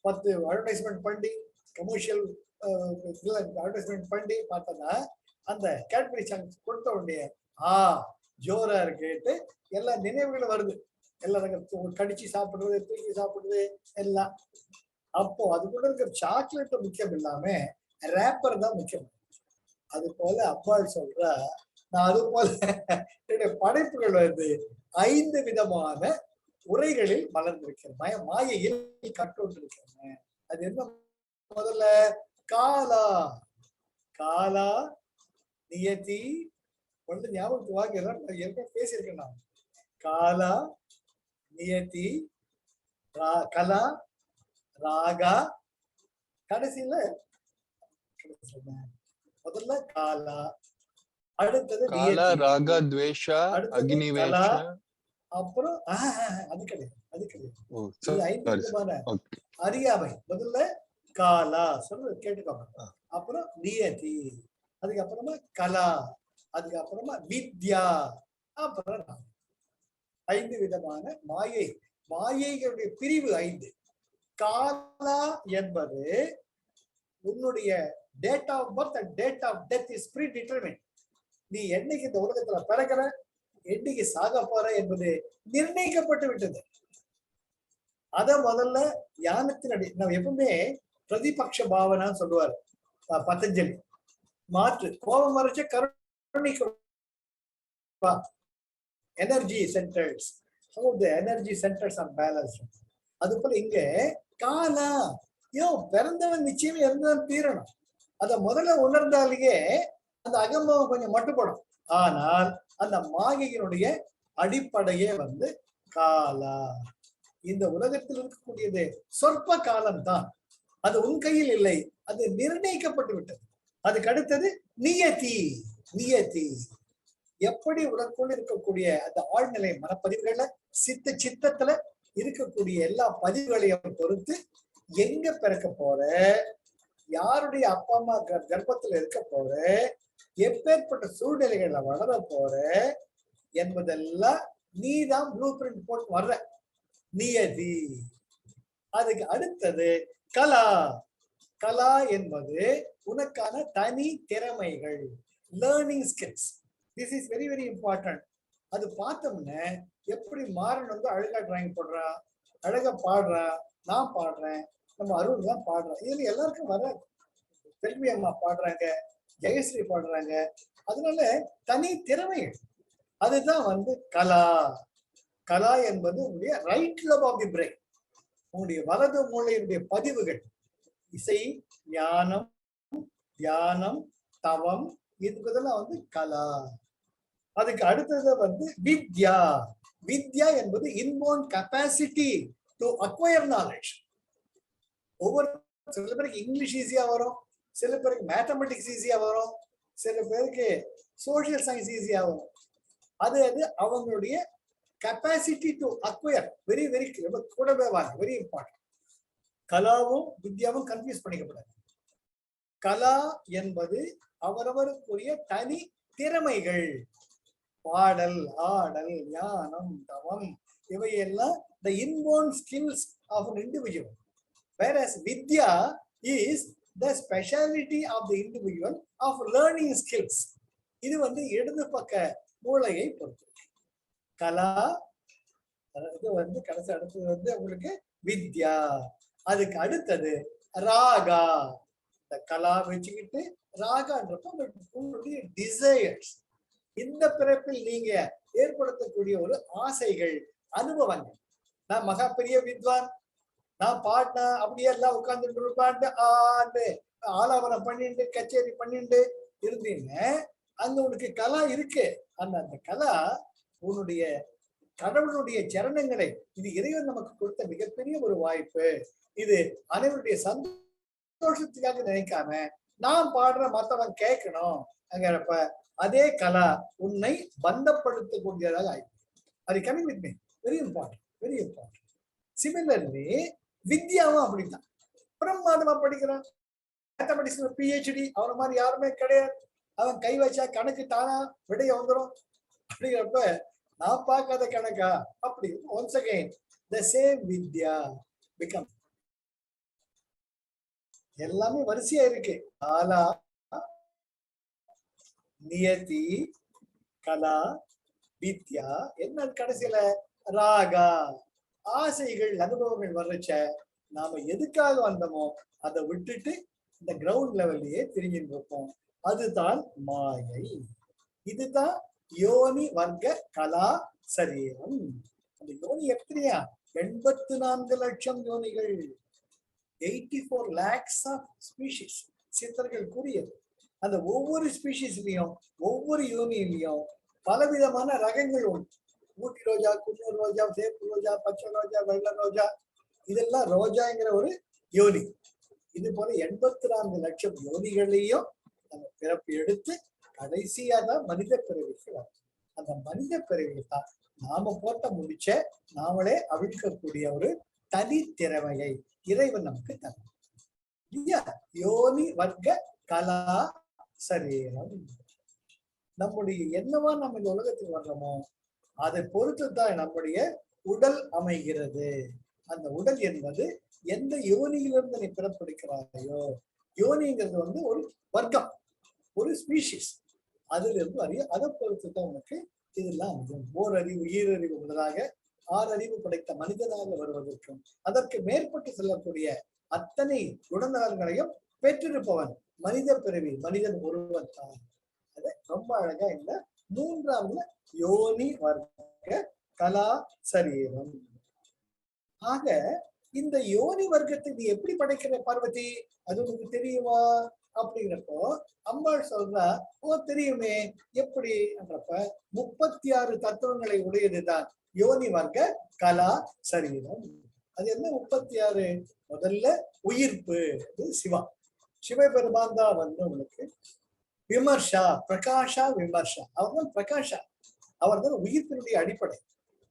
10 அட்வர்டைஸ்மெண்ட் பண்ணி கமர்ஷியல் அட்வர்டைஸ்மெண்ட் பண்ணி பார்த்தோன்னா அந்த கேட்பரி சாக்லேட் கொடுத்த உடனே ஜோரா இருக்குட்டு எல்லா நினைவுகளும் வருது. எல்லாரும் கடிச்சு சாப்பிடுறது, தூக்கி சாப்பிடுறது எல்லாம். அப்போ அது கூட இருக்கிற சாக்லேட் முக்கியம் இல்லாம ரேப்பர் தான் முக்கியம். அது போல அப்பாள் சொல்றா, நான் அது போல என்னுடைய படைப்புகள் 5 விதமான உரைகளில் மலர்ந்திருக்கிறேன், மாயையில் கட்டுண்டிருக்கிறேன். அது என்ன? முதல்ல காலா, காலா நியதி ஒன்று ஞாபகத்து வாங்கிறேன், ஏற்கனவே பேசியிருக்கேன் நான். காலா நியதி, கலா, ராகா, கடைசியில முதல்ல காலா, அடுத்தது காலா, ராகா, துவேஷா, அக்னிவேஷா, அப்புறம் அது கிடையாது, அது கிடையாது. 5 விதமான அறியாமை. முதல்ல காலா சொல்றது கேட்டுக்கோங்க, அப்புறம் நியதி, அதுக்கப்புறமா கலா, அதுக்கப்புறமா வித்யா, அப்புறம் 5 விதமான மாயை. மாயைகளுடைய பிரிவு 5. காலா என்பது உன்னுடைய date of birth and date of death is predetermined. நீ என்னைக்கு இந்த உலகத்துல பிறக்கிற, என்னைக்கு சாக போற என்பது நிர்ணயிக்கப்பட்டு விட்டது. அத முதல்ல ஞானத்தின் நம்ம எப்பவுமே பிரதிபக்ஷ பாவனான்னு சொல்லுவாரு பதஞ்சலி. மாற்று கோபம் வரைச்ச கருணைக்கு energy centres, energy centres are balance. அது போல இங்க காலா, பிறந்தவன் நிச்சயமே இருந்தாலும் தீரணும். அத முதல்ல உணர்ந்தாலேயே அந்த அகம்பவம் கொஞ்சம் மட்டுப்படும். ஆனால் அந்த மாயையினுடைய அடிப்படையே காலா. இந்த உலகத்தில் இருக்கக்கூடியது சொற்ப காலம்தான், அது உன் கையில் இல்லை, அது நிர்ணயிக்கப்பட்டு விட்டது. அதுக்கு அடுத்தது நியதி. நியதி எப்படி உனக்குள்ள இருக்கக்கூடிய அந்த ஆழ்நிலை மனப்பதிவுகள்ல சித்தத்துல இருக்கக்கூடிய எல்லா பதிவுகளையும் பொறுத்து எங்க பிறக்க போற, யாருடைய அப்பா அம்மா கர்ப்பத்துல இருக்க போற, எப்பேற்பட்ட சூழ்நிலைகள்ல வளர போற என்பதெல்லாம் நீதான் ப்ளூ பிரிண்ட் போட்டு வர்ற. நியதி. அதுக்கு அடுத்தது கலா. கலா என்பது உனக்கான தனி திறமைகள், learning skills. This is very very important. அது பார்த்தோம்னா எப்படி மாறன் அழகா டிராயிங் போடுறா, அழகா பாடுறா, நான் பாடுறேன், நம்ம அருள் தான் பாடுறோம். இதுல எல்லாருக்கும் வராது. செல்வி அம்மா பாடுறாங்க, ஜெயஸ்ரீ பாடுறாங்க. அதனால தனி திறமைகள். அதுதான் கலா. கலா என்பது உங்களுடைய right lobe of the brain, உங்களுடைய வலது மூளையினுடைய பதிவுகள். இசை, ஞானம், தியானம், தவம், இதுக்கெல்லாம் கலா. அதுக்கு அடுத்தது வித்யா. வித்யா என்பது inborn capacity to acquire knowledge. சில பேருக்கு இங்கிலீஷ் ஈஸியா வரும், சில பேருக்கு மேத்தமெட்டிக்ஸ் ஈஸியா வரும், சில பேருக்கு சோசியல் சயின்ஸ் ஈஸியா வரும். அது அவங்களுடைய capacity to acquire very very கூடவே வெரி இம்பார்ட்டன்ட். கலாவும் வித்யாவும் கன்ஃபியூஸ் பண்ணிக்கப்படாது. கலா என்பது அவரவருக்குரிய தனி திறமைகள். பாடல், ஆடல், ஞானம், தவம், இவையெல்லாம் the inborn skills of an individual. Whereas vidya is the speciality of the individual of learning skills. இது இடது பக்க மூளையை பொறுத்து. கலா இது கடைசி அடுத்தது உங்களுக்கு வித்யா. அதுக்கு அடுத்தது ராகா. இந்த கலா வச்சுக்கிட்டு ராகான்றப்ப உங்களுடைய டிசையர்ஸ், இந்த பிறப்பில் நீங்க ஏற்படுத்தக்கூடிய ஒரு ஆசைகள், அனுபவங்கள். நான் மகா பெரிய வித்வான், நான் பாடினா அப்படியே எல்லாம் உட்கார்ந்துட்டு இருப்பான்ட்டு ஆலாபனம் பண்ணிட்டு கச்சேரி பண்ணிட்டு இருந்தீங்க, அங்க உனக்கு கலா இருக்கு. அந்த கலா உன்னுடைய கடவுளுடைய சரணங்களை, இது இறைவன் நமக்கு கொடுத்த மிகப்பெரிய ஒரு வாய்ப்பு. இது அனைவருடைய சந்தோஷத்துக்காக நினைக்காம நான் பாடுற மத்தவன் கேட்கணும் அங்கிறப்ப அதே கலா உன்னை பந்தப்படுத்தக்கூடியதாக ஆயிடுச்சு. அது coming with me, very important, very important. Similarly வித்யாவும் அப்படித்தான். பிரம்மாண்டமா படிக்கிறான், மேத்தமெட்டிக்ஸ்ல PhD, அவன மாதிரி யாருமே கிடையாது. அவன் கை வச்சா கணக்கு தானா விடைய வந்துடும். அப்படிங்கிறப்ப நான் பார்க்காத கணக்கா அப்படி. Once again the same Vidya become. எல்லாமே வரிசையா இருக்கு. காலா, நியதி, கலா, வித்யா. என்ன கடைசியில ராகா, ஆசைகள், அனுபவங்கள் வர்றச்ச நாம எதுக்காக வந்தோமோ அதை விட்டுட்டு இந்த கிரவுண்ட் லெவல்லையே திரிஞ்சுட்டு இருப்போம். அதுதான் மாயை. இதுதான் யோனி வர்க்க கலா சரீரம். அந்த யோனி எத்தனையா? 84 லட்சம் யோனிகள், 84 lakhs ஆஃப் ஸ்பீஷிஸ் சித்தர்கள் கூறியது. அந்த ஒவ்வொரு ஸ்பீஷிஸ்லயும் ஒவ்வொரு யோனியிலையும் பலவிதமான ரகங்கள் உண்டு. ஊட்டி ரோஜா, குன்னூர் ரோஜா, சேப்பு ரோஜா, பச்சை ரோஜா, வெள்ளை ரோஜா, இதெல்லாம் ரோஜாங்கிற ஒரு யோனி. இது போல 84 லட்சம் யோனிகளையும் நம்ம பிறப்பு எடுத்து கடைசியா தான் மனித பிறவிக்கு வரும். அந்த மனித பிறவி தான் நாம போட்ட முடிச்ச நாமளே அவிழ்க்கக்கூடிய ஒரு தனி திறமையை இறைவன் நமக்கு தரும். இல்லையா? யோனி வர்க்க கலா சரீரம். நம்முடைய என்னவா நம்ம இந்த உலகத்துக்கு வர்றோமோ அதை பொறுத்து தான் நம்முடைய உடல் அமைகிறது. அந்த உடல் என்பது எந்த யோனியிலிருந்து நீ பிறப்பெடுக்கிறாயோ, யோனிங்கிறது ஒரு வர்க்கம், ஒரு ஸ்பீஷிஸ், அதுல இருந்து அறிய, அதை பொறுத்து தான் உனக்கு இதெல்லாம் அமையும். ஓரறிவு, ஈரறிவு முதலாக 6 அறிவு படைத்த மனிதனாக வருவதற்கும் அதற்கு மேற்பட்டு செல்லக்கூடிய அத்தனை குணநலன்களையும் பெற்றிருப்பவன் மனித பிறவி, மனிதன் ஒருவன் தான். அதை ரொம்ப அழகா இந்த 3வது யோனி வர்க்க கலா சரீரம். ஆக இந்த யோனி வர்க்கத்தை நீ எப்படி படைக்கிற பார்வதி, அது உனக்கு தெரியுமா அப்படிங்கிறப்போ அம்பாள் சொல்றா, ஓ தெரியுமே, எப்படி என்றப்ப 36 தத்துவங்களை உடையதுதான் யோனி வர்க்க கலா சரீரம். அது என்ன 36? முதல்ல உயிர்ப்பு, அது சிவா, சிவபெருமான் தான் உங்களுக்கு விமர்சா, பிரகாஷா விமர்சா. அவர் தான் பிரகாஷா, அவர் தான் உயிர்ப்பினுடைய அடிப்படை.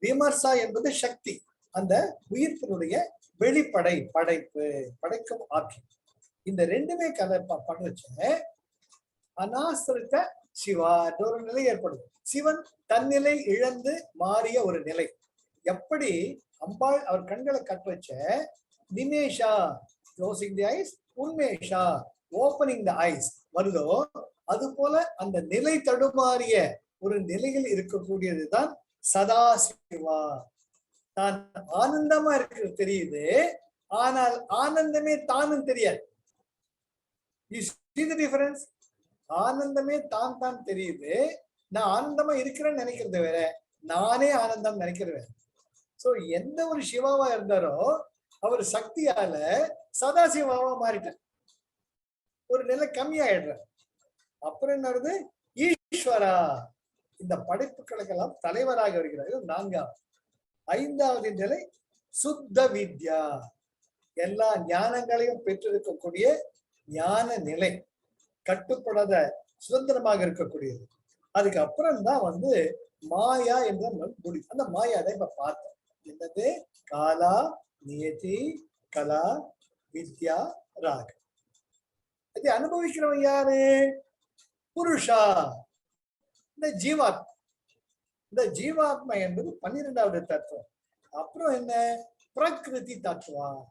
விமர்சா என்பது சக்தி, அந்த உயிர்ப்பினுடைய வெளிப்படை, படைப்பு, படைக்கும் ஆற்றல். இந்த ரெண்டுமே பண்ணுச்ச அனாசிரித்த சிவா ஒரு நிலை ஏற்படுது. சிவன் தன்னிலை இழந்து மாறிய ஒரு நிலை. எப்படி அம்பாள் அவர் கண்களை கட்ட வச்ச நிமேஷா, க்ளோசிங் தி ஐஸ், உன்மேஷா, ஓப்பனிங் தி ஐஸ் வருதோ, அது போல அந்த நிலை தடுமாறிய ஒரு நிலையில் இருக்கக்கூடியதுதான் சதாசிவா. தான் ஆனந்தமா இருக்கிறது தெரியுது, ஆனால் ஆனந்தமே தானும் தெரியாது. You see the difference? ஆனந்தமே தான் தான் தெரியுது, நான் ஆனந்தமா இருக்கிறேன்னு நினைக்கிறது வேற, நானே ஆனந்தம் நினைக்கிறது வேற. சோ எந்த ஒரு சிவாவா இருந்தாரோ அவர் சக்தியால சதாசிவாவா மாறிட்டார், ஒரு நிலை கம்மியாயிடுறார். அப்புறம் என்னது? ஈஸ்வரா, இந்த படைப்புகளுக்கெல்லாம் தலைவராக வருகிறார். 4வது. 5வது நிலை சுத்த வித்யா, எல்லா ஞானங்களையும் பெற்றிருக்கக்கூடிய ஞான நிலை, கட்டுப்படாத சுதந்திரமாக இருக்கக்கூடியது. அதுக்கு அப்புறம் தான் மாயா என்ற மொழி. அந்த மாயா தான் இப்ப பார்த்தோம். என்னது? காலா, நியதி, கலா, வித்யா, ராக. இது அனுபவிக்கிறவன் யாரு? புருஷா, இந்த ஜீவாத்மா. இந்த ஜீவாத்மா என்பது 12வது தத்துவம். அப்புறம் என்ன? பிரகிருதி தத்துவம்.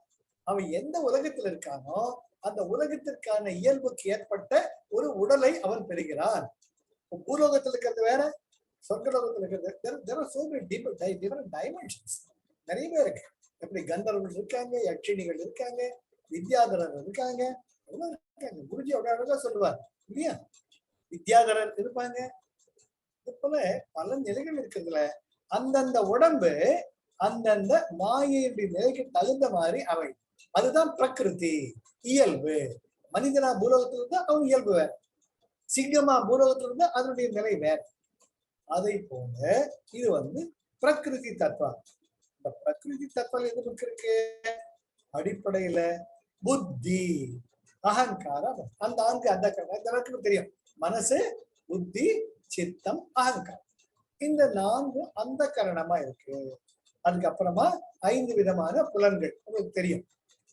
அவன் எந்த உலகத்தில் இருக்கானோ அந்த உலகத்திற்கான இயல்புக்கு ஏற்பட்ட ஒரு உடலை அவன் பெறுகிறான். பூலோகத்தில் இருக்கிறது வேற, சொர்க்கலோகத்தில் இருக்கிறது டைமென்ஷன்ஸ் நிறைய பேர் இருக்கு. எப்படி கந்தர்வர்கள் இருக்காங்க, யட்சிணிகள் இருக்காங்க, வித்யாதரர் இருக்காங்க, குருஜி அவ்வளவு அழகா சொல்லுவார் இல்லையா? வித்யாதரர் இருப்பாங்க. இது போல பல நிலைகள் இருக்கிறதுல அந்தந்த உடம்பு அந்தந்த மாயையுடைய நிலைக்கு தகுந்த மாதிரி அவை. அதுதான் பிரகிருதி, இயல்பு. மனிதனா பூலோகத்துல இருந்தா அவன் இயல்பு வேற, சிங்கமா பூலோகத்துல இருந்தா அதனுடைய நிலை வேற. அதை போல இது பிரகிருதி தத்துவம். இந்த பிரகிருதி தத்துவம் எது இருக்கு? அடிப்படையில புத்தி, அகங்காரம். அந்த அந்த தெரியும், மனசு, புத்தி, சித்தம், அகங்காரம். இந்த 4 அந்த கரணமா இருக்கு. அதுக்கப்புறமா 5 விதமான புலன்கள் உங்களுக்கு தெரியும்,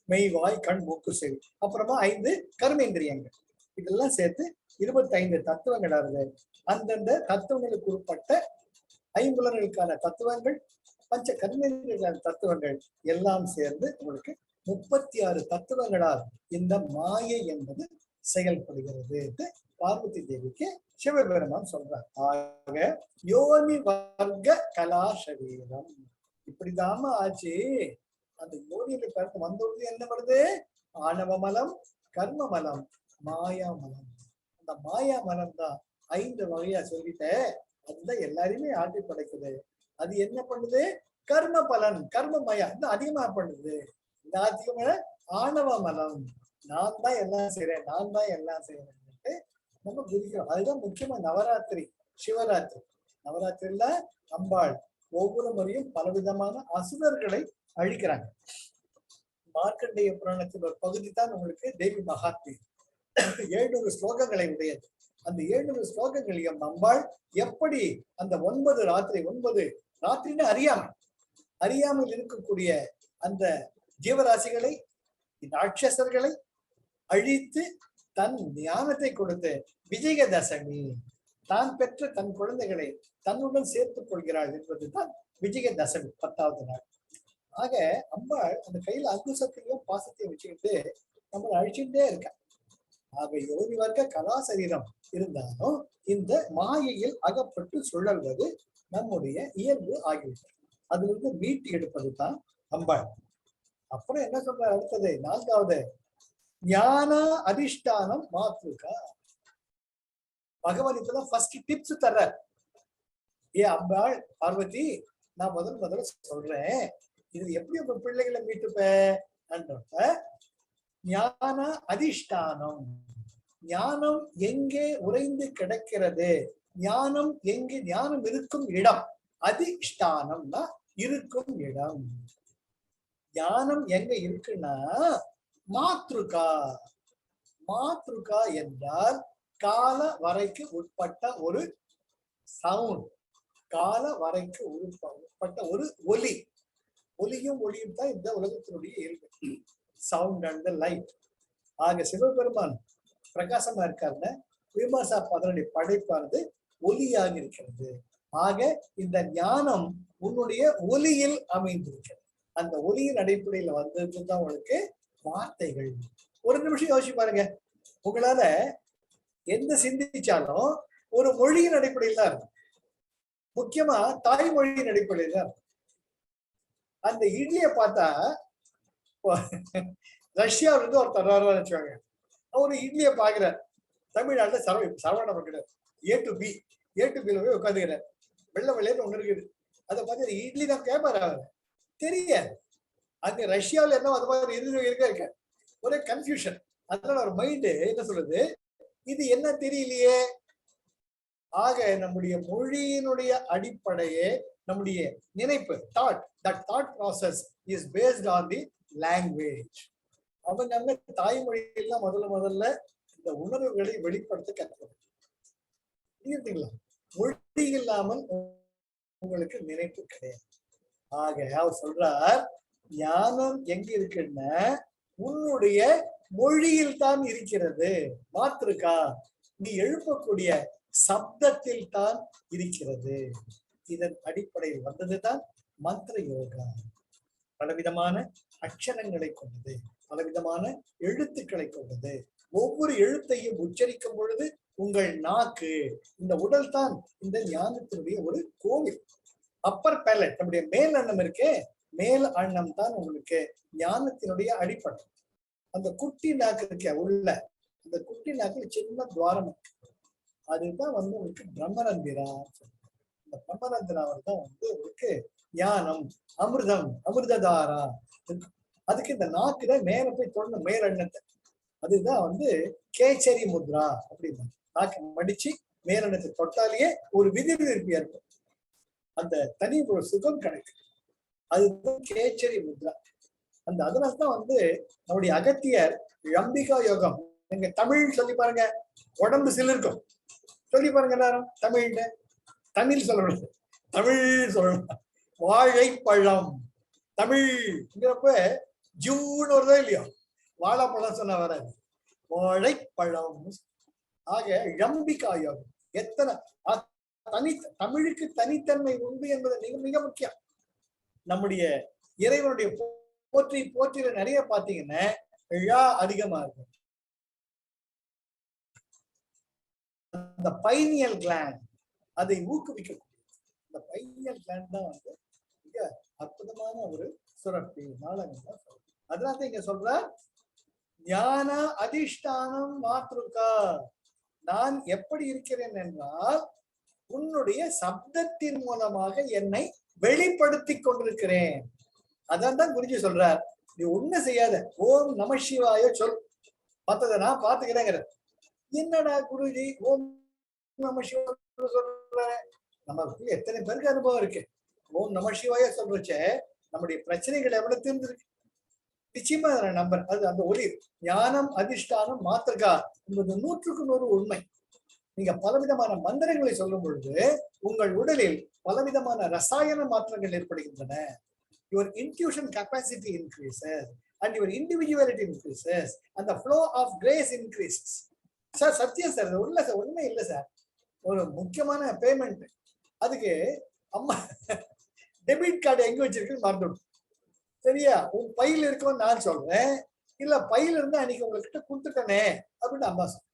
மெய், வாய், கண், மூக்கு, செவி. அப்புறமா 5 கர்மேந்திரியங்கள். இதெல்லாம் சேர்த்து 25 தத்துவங்கள் ஆகுது. அந்தந்த தத்துவங்களுக்கு உட்பட்ட ஐம்புலன்களுக்கான தத்துவங்கள், பஞ்ச கர்மேந்திரியங்களுக்கான தத்துவங்கள் எல்லாம் சேர்ந்து உங்களுக்கு 36 தத்துவங்களால் இந்த மாயை என்பது செயல்படுகிறது என்று பார்வதி தேவிக்கு சிவபெருமான் சொல்றார். ஆக யோனி வர்க்க கலா சரீரம் இப்படிதாம ஆச்சு. அந்த யோனியில பிறகு வந்தோடு என்ன வருது? ஆணவ மலம், கர்ம மலம், மாயா மலம். அந்த மாயா மலம் தான் 5 வகையா சொல்லிட்டேன். அதுதான் எல்லாரையுமே ஆட்டி படைக்குது. அது என்ன பண்ணுது? கர்ம பலன், கர்ம மயா இன்னும் அதிகமா பண்ணுது. எல்லாத்தையுமே ஆணவ மலம், நான் தான் எல்லாம் செய்யறேன், நான் தான் எல்லாம் செய்யறேன் நம்ம குதிக்கிறோம். அதுதான் முக்கியமா நவராத்திரி, சிவராத்திரி. நவராத்திரியில அம்பாள் ஒவ்வொரு முறையும் பலவிதமான அசுரர்களை அழிக்கிறாங்க. மார்க்கண்டேய புராணத்தின் ஒரு பகுதி தான் உங்களுக்கு தேவி மகாத்மி. 700 ஸ்லோகங்களை உடையது. அந்த 700 ஸ்லோகங்களையும் அம்பாள் எப்படி அந்த 9 ராத்திரின்னு அறியாமல் இருக்கக்கூடிய அந்த ஜீவராசிகளை, ராட்சசர்களை அழித்து தன் ஞானத்தை கொடுத்து விஜயதசமி தான் பெற்ற தன் குழந்தைகளை தன்னுடன் சேர்த்துக் கொள்கிறாள் என்பதுதான் விஜயதசமி, 10வது நாள். ஆக அம்பாள் அந்த கையில அங்குசத்தையும் பாசத்தையும் வச்சுக்கிட்டு நம்மளை அழிச்சுட்டே இருக்க. ஆக யோனி வர்க்க கலாசரீரம் இருந்தாலும் இந்த மாயையில் அகப்பட்டு சுழல்வது நம்முடைய இயல்பு ஆகிவிட்டது. அதிலிருந்து மீட்டு எடுப்பது தான் அம்பாள். அப்புறம் என்ன சொல்ற அடுத்தது 4வது, ஞான அதிஷ்டானம் மாத்ருகா. பகவான் இப்பதான் ஃபர்ஸ்ட் டிப்ஸ் தர்ற. அம்பாள், பார்வதி, நான் முதல்ல சொல்றேன், இது எப்படி உங்க பிள்ளைகளை மீட்டுப்ப? ஞான அதிஷ்டானம், ஞானம் எங்கே உறைந்து கிடக்கிறது, ஞானம் எங்கே, ஞானம் இருக்கும் இடம், அதிஷ்டானம்னா இருக்கும் இடம். ஞானம் எங்க இருக்குன்னா மாத்ருகா. மாத்ருகா என்றால் கால வரைக்கு உட்பட்ட ஒரு சவுண்ட், கால வரைக்கு உட்பட்ட ஒரு ஒலி. ஒலியும் ஒளியும் தான் இந்த உலகத்தினுடைய இயல்பு, சவுண்ட் அண்ட் லைட். ஆக சிவபெருமான் பிரகாசமா இருக்காருன்னா விமர்சா 18 படைப்பானது ஒலியாக இருக்கிறது. ஆக இந்த ஞானம் உன்னுடைய ஒலியில் அமைந்திருக்கிறது. அந்த ஒலியின் அடிப்படையில வந்ததுதான் உங்களுக்கு வார்த்தைகள். ஒரு நிமிஷம் யோசிச்சு பாருங்க, உங்களால எந்த சிந்திச்சாலும் ஒரு மொழியின் அடிப்படையில் தான் இருக்கும். முக்கியமா தாய்மொழியின் அடிப்படையில் தான் இருக்கும். அந்த இட்லியை பார்த்தா ரஷ்யாவில இருந்து ஒருத்தர் வச்சுவாங்க, அவரு இட்லியை பாக்குறாரு. தமிழ்நாட்டுல சரவணம் இருக்கிறார், A to B போய் உட்காந்துக்கிறார். வெள்ளை ஒண்ணு இருக்குது, அதை பார்த்து இட்லி தான் கேட்பாரு. அவர் தெரியாது. அங்க ரஷ்யாவில என்ன அது மாதிரி இருக்க ஒரே கன்ஃபியூஷன். அதனால ஒரு மைண்டு என்ன சொல்லுது, இது என்ன தெரியலையே. ஆக நம்முடைய மொழியினுடைய அடிப்படையே நம்முடைய நினைப்பு, thought process is based on the language. அவங்க தாய்மொழியெல்லாம் முதல்ல இந்த உணர்வுகளை வெளிப்படுத்த கற்றுக்கணும். மொழி இல்லாமல் உங்களுக்கு நினைப்பு கிடையாது. ஆக அவர் சொல்றார், ஞானம் எங்க இருக்குன்னா உன்னுடைய மொழியில் தான் இருக்கிறது. மாத்திருக்கா, நீ எழுப்பக்கூடிய சப்தத்தில் தான் இருக்கிறது. இதன் அடிப்படையில் வந்ததுதான் மந்திர யோகா. பலவிதமான அக்ஷரங்களை கொண்டது, பலவிதமான எழுத்துக்களை கொண்டது. ஒவ்வொரு எழுத்தையும் உச்சரிக்கும் பொழுது உங்கள் நாக்கு, இந்த உடல் தான் இந்த ஞானத்தினுடைய ஒரு கோவில். அப்பர் பேலட், நம்முடைய மேல் அண்ணம் இருக்கே, மேல் அண்ணம் தான் உங்களுக்கு ஞானத்தினுடைய அடிப்படை. அந்த குட்டி நாக்கு இருக்க உள்ள, அந்த குட்டி நாக்குல சின்ன துவாரம் இருக்கு, அதுதான் உங்களுக்கு பிரம்மரந்திரா. இந்த பிரம்மரந்திராவில் தான் உங்களுக்கு ஞானம், அமிர்தம், அமிர்ததாரா. அதுக்கு இந்த நாக்கு தான் மேல போய் தொடர்ந்து மேல் அண்ணத்தை, அதுதான் கேச்சரி முத்ரா அப்படின்னா. நாக்கு மடிச்சு மேலெண்ணத்தை தொட்டாலேயே ஒரு விதிர்விருப்பி இருக்கும். அந்த தனி ஒரு சுகம் கிடைக்கும். அதுதான் கேச்சரி முத்ரா. அந்த அதனால்தான் நம்முடைய அகத்தியர் அம்பிகா யோகம், நீங்க தமிழ் சொல்லி பாருங்க, உடம்பு சிலிருக்கும். சொல்லி பாருங்க எல்லாரும் தமிழ்ல. தமிழ் சொல்லணும், தமிழ் சொல்லணும். வாழைப்பழம் தமிழ்ங்கிறப்ப ஜூன் வருதோ இல்லையோ, வாழைப்பழம் சொன்ன வராது, வாழைப்பழம். ஆக அம்பிகா யோகம் எத்தனை தமிழுக்கு தனித்தன்மை உண்டு என்பது மிக மிக முக்கியம். நம்முடைய இறைவனுடைய போற்றி போற்றில நிறைய பாத்தீங்கன்னா ழா அதிகமா இருக்கும். அந்த பைனியல் கிளாண்ட் அதை ஊக்குவிக்கக்கூடிய இந்த பைனியல் கிளாண்ட் தான் மிக அற்புதமான ஒரு சுரப்பி நாளங்கள். அதனால இங்க சொல்ற ஞான அதிஷ்டானம் மாத்ருகா, நான் எப்படி இருக்கிறேன் என்றால் உன்னுடைய சப்தத்தின் மூலமாக என்னை வெளிப்படுத்தி கொண்டிருக்கிறேன். அதான் தான் குருஜி சொல்றார், நீ ஒண்ணு செய்யாத, ஓம் நம சிவாய சொல், மத்ததை நான் பாத்துக்கிறேங்கிற. என்னடா குருஜி ஓம் நம சிவாய சொல்ற, நமக்கு எத்தனை பேருக்கு அனுபவம் இருக்கு. ஓம் நம சிவாய சொல்றச்ச நம்முடைய பிரச்சனைகள் எவ்வளவு தீர்ந்திருக்கு. நிச்சயமா நம்பர் அது அந்த ஒளி ஞானம் அதிஷ்டானம் மாத்திருக்கா என்பது 100% உண்மை. நீங்க பலவிதமான மந்திரங்களை சொல்லும் பொழுது உங்கள் உடலில் பலவிதமான ரசாயன மாற்றங்கள் ஏற்படுகின்றன. Your intuition capacity increases and your individuality increases and the flow of grace increases. Sir சத்தியம் சார், உள்ள சார் உண்மை இல்லை சார். ஒரு முக்கியமான பேமெண்ட், அதுக்கு அம்மா டெபிட் கார்டு எங்க வச்சிருக்குன்னு மறந்துடும். சரியா, உன் பையில இருக்கும்னு நான் சொல்றேன், இல்ல பையில இருந்து அன்னைக்கு உங்ககிட்ட கொடுத்துட்டனே அப்படின்னு அம்மா சொல்றேன்.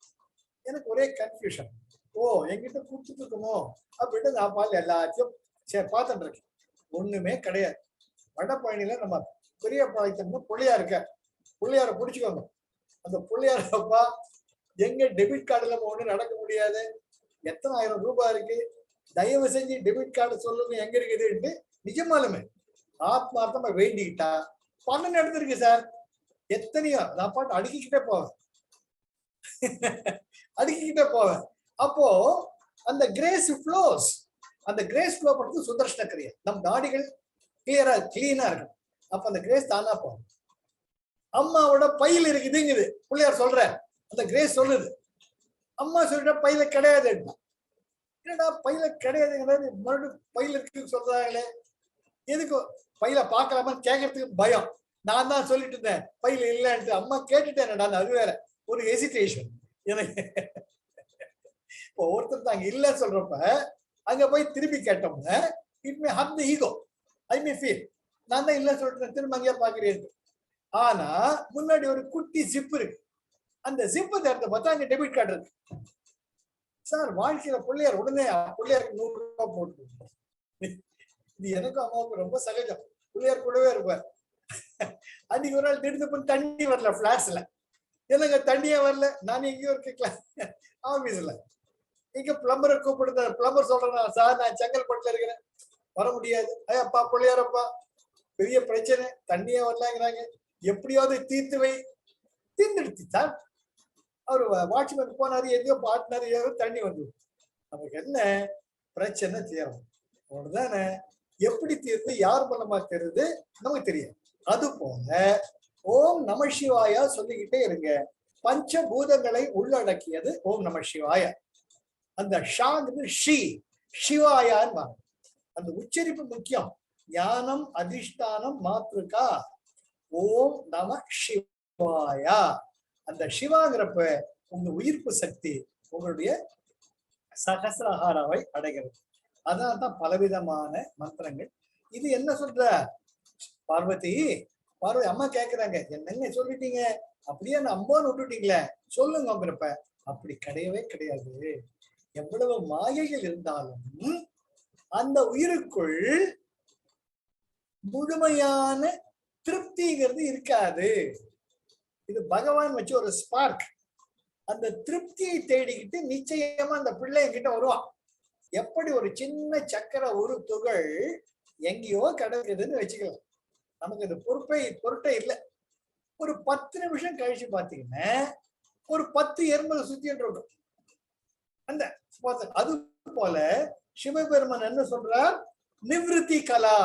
எனக்கு ஒரே கன்ஃபியூஷன், ஓ என்கிட்ட கொடுத்துட்டு இருக்குமோ அப்படின்னு நான் பால் எல்லாத்தையும் சரி பார்த்துட்டு இருக்கேன். ஒண்ணுமே கிடையாது. வடபழனியில நம்ம பெரிய பாளையத்தம்னா புள்ளையா இருக்க, புள்ளையார பிடிச்சுக்கோங்க. அந்த புள்ளையாரப்பா எங்க டெபிட் கார்டுல ஒண்ணு நடக்க முடியாது, எத்தனை ஆயிரம் ரூபாய் இருக்கு, தயவு செஞ்சு டெபிட் கார்டு சொல்லுங்க எங்க இருக்குதுன்ட்டு நிஜமாலுமே ஆத்மார்த்தமா வேண்டிக்கிட்டா பணம் நடந்திருக்கு சார். எத்தனையோ நான் பாட்டு அடுக்கிக்கிட்டே போவேன் அடுக்கிக்கிட்டே போவேன். அப்போ அந்த கிரேஸ் ஃப்ளோஸ், அந்த கிரேஸ் ஃப்ளோ பண்றது சுதர்ஷன கிரியா. நம் தாடிகள் கிளீனா இருக்கும். அப்ப அந்த கிரேஸ் தானா போகும். அம்மாவோட பையில இருக்குதுங்குது பிள்ளையார் சொல்ற, அந்த கிரேஸ் சொல்லுது. அம்மா சொல்லிட்டா பையில கிடையாது, என்னடா பையில கிடையாதுங்கிறது மறுபடியும் பையில இருக்குன்னு சொல்றாங்களே, எதுக்கு பையில பாக்கலாமான்னு கேட்கறதுக்கு பயம். நான் தான் சொல்லிட்டு இருந்தேன் பையில இல்லைன்ட்டு, அம்மா கேட்டுட்டேன், அது வேற ஒரு ஹெசிடேஷன் எனக்கு. இப்போ ஒருத்தர் தாங்க இல்லைன்னு சொல்றப்ப அங்க போய் திருப்பி கேட்டோம்னா it may have the ego, I may feel நான் தான் இல்லைன்னு சொல்லிட்டு திரும்ப அங்கேயே பாக்குறேன். ஆனா முன்னாடி ஒரு குட்டி ஜிப் இருக்கு, அந்த ஜிப்பு திறந்து பார்த்தா அங்க டெபிட் கார்டு இருக்கு. சார் வாழ்க்கையில பிள்ளையார் உடனே பிள்ளையாருக்கு 100 ரூபாய் போட்டு, இது எனக்கும் அம்மாவுக்கு ரொம்ப சகஜம். பிள்ளையார் கூடவே இருப்பார். அன்னைக்கு ஒரு நாள் திடீர்னு போய் தண்ணி வரல பிளாட்ஸ்ல, எனக்கு தண்ணியே வரல. நான் எங்கேயோ இருக்கேன் ஆபீஸ்ல, இங்க பிளம்பரை கூப்பிடுற, பிளம்பர் சொல்றேன் சார் நான் செங்கல்பட்டுல இருக்கிறேன் வர முடியாது. அப்பா பிள்ளையாரப்பா பெரிய பிரச்சனை, தண்ணியே வரலாங்கிறாங்க, எப்படியாவது தீர்த்து வை. தீர்ந்துடுச்சு சார். அவரு வாட்ச்மேன் போனாரு, எதையோ பாட்டினாரு, ஏதோ தண்ணி வந்து நமக்கு என்ன பிரச்சனை தீரும் அவ்வளவுதானே. எப்படி தீர்ந்து யார் மூலமா தெரியுது நமக்கு தெரியும். அது போல ஓம் நம சிவாயா சொல்லிக்கிட்டே இருங்க. பஞ்சபூதங்களை உள்ளடக்கியது ஓம் நம சிவாய. அந்த ஷாங்கிறது ஷி, சிவாயான்னு அந்த உச்சரிப்பு முக்கியம். ஞானம் அதிஷ்டானம் மாத்ருகா ஓம் நம சிவாயா. அந்த சிவாங்கிறப்ப உங்க உயிர்ப்பு சக்தி உங்களுடைய சகசிரஹாராவை அடைகிறது. அதனால தான் பலவிதமான மந்திரங்கள். இது என்ன சொல்ற பார்வதி, பார்வதி அம்மா கேட்கிறாங்க, என்னங்க சொல்லிட்டீங்க அப்படியே அந்த அம்மான்னு விட்டுட்டீங்களே சொல்லுங்கிறப்ப, அப்படி கிடையவே கிடையாது. எவ்வளவு மாயைகள் இருந்தாலும் அந்த உயிருக்குள் முழுமையான திருப்திங்கிறது இருக்காது. இது பகவான் வச்சு ஒரு ஸ்பார்க். அந்த திருப்தியை தேடிக்கிட்டு நிச்சயமா அந்த பிள்ளை என்கிட்ட வருவான். எப்படி ஒரு சின்ன சக்கரை ஒரு துகள் எங்கேயோ கிடக்குதுன்னு வச்சுக்கலாம், நமக்கு இந்த பொருட்டே இல்லை. ஒரு 10 நிமிஷம் கழிச்சு பாத்தீங்கன்னா ஒரு 10 எறும்பு சுத்திட்டு இருக்கும். அந்த அது போல சிவபெருமன் என்ன சொல்றார், நிவ்ருத்தி கலா.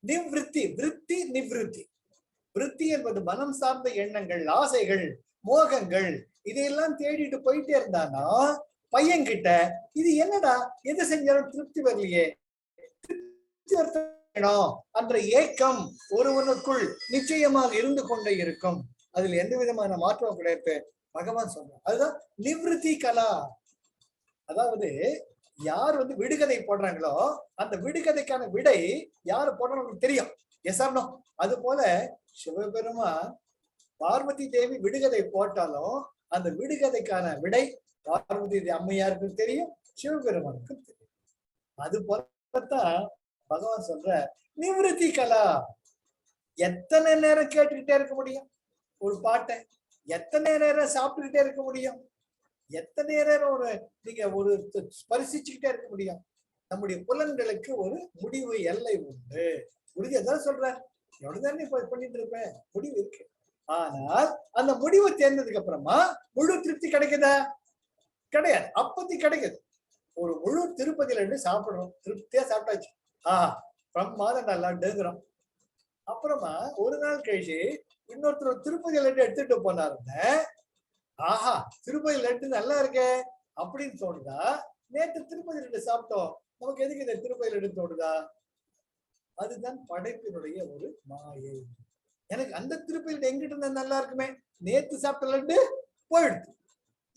நிவ்ருத்தி, விருத்தி, நிவ்ருத்தி. விருத்தி என்பது மனம் சார்ந்த எண்ணங்கள், ஆசைகள், மோகங்கள், இதையெல்லாம் தேடிட்டு போயிட்டே இருந்தானா பையன்கிட்ட இது என்னடா எது செஞ்சாலும் திருப்தி வரலையே, என்ற ஏக்கம் ஒருவனுக்குள் நிச்சயமாக இருந்து கொண்டே இருக்கும். அதில் எந்த விதமான மாற்றம் கிடையாது. பகவான் சொல்றான் அதுதான் நிவ்ருத்தி கலா. அதாவது யார் விடுகதை போடுறாங்களோ அந்த விடுகதைக்கான விடை யாரு போடுறாங்க தெரியும். Yes or no? அது போல சிவபெருமான் பார்வதி தேவி விடுகதை போட்டாலும் அந்த விடுகதைக்கான விடை பார்வதி அம்மையாருக்கு தெரியும், சிவபெருமானுக்கு தெரியும். அது போலத்தான் பகவான் சொல்ற நிவ்ருத்தி கலா. எத்தனை நேரம் கேட்டுக்கிட்டே இருக்க முடியும் ஒரு பாட்டை? எத்தனை நேரம் சாப்பிட்டுக்கிட்டே இருக்க முடியும்? எத்தனை நேரம் நீங்க ஸ்பரிசிச்சுக்கிட்டே இருக்க முடியும்? நம்முடைய புலன்களுக்கு ஒரு முடிவு எல்லை உண்டு. முடிஞ்ச எதாவது சொல்றேன், எவ்வளவுதானே பண்ணிட்டு இருப்பேன், முடிவு இருக்கு. ஆனால் அந்த முடிவு தேர்ந்ததுக்கு அப்புறமா முழு திருப்தி கிடைக்குதா? கிடையாது. அப்பத்தி கிடைக்குது. ஒரு முழு திருப்பதி லட்டு சாப்பிடுறோம், திருப்தியா சாப்பிட்டாச்சு, பிரமாதம் நல்லா டேங்குறோம். அப்புறமா ஒரு நாள் கழிச்சு இன்னொருத்தர் திருப்பதி லட்டு எடுத்துட்டு போனாருன்னு, ஆஹா திருப்பதி லட்டு நல்லா இருக்கே அப்படின்னு தோணுதா? நேற்று திருப்பதி லட்டு சாப்பிட்டோம், நமக்கு எதுக்கு இந்த திருப்பதி லட்டு தோணுதா? அதுதான் படைப்பினுடைய ஒரு மாயை. எனக்கு அந்த திருப்பதி லட்டு எங்கிட்ட இருந்தா நல்லா இருக்குமே, நேற்று சாப்பிட்ட லட்டு போயிடுது,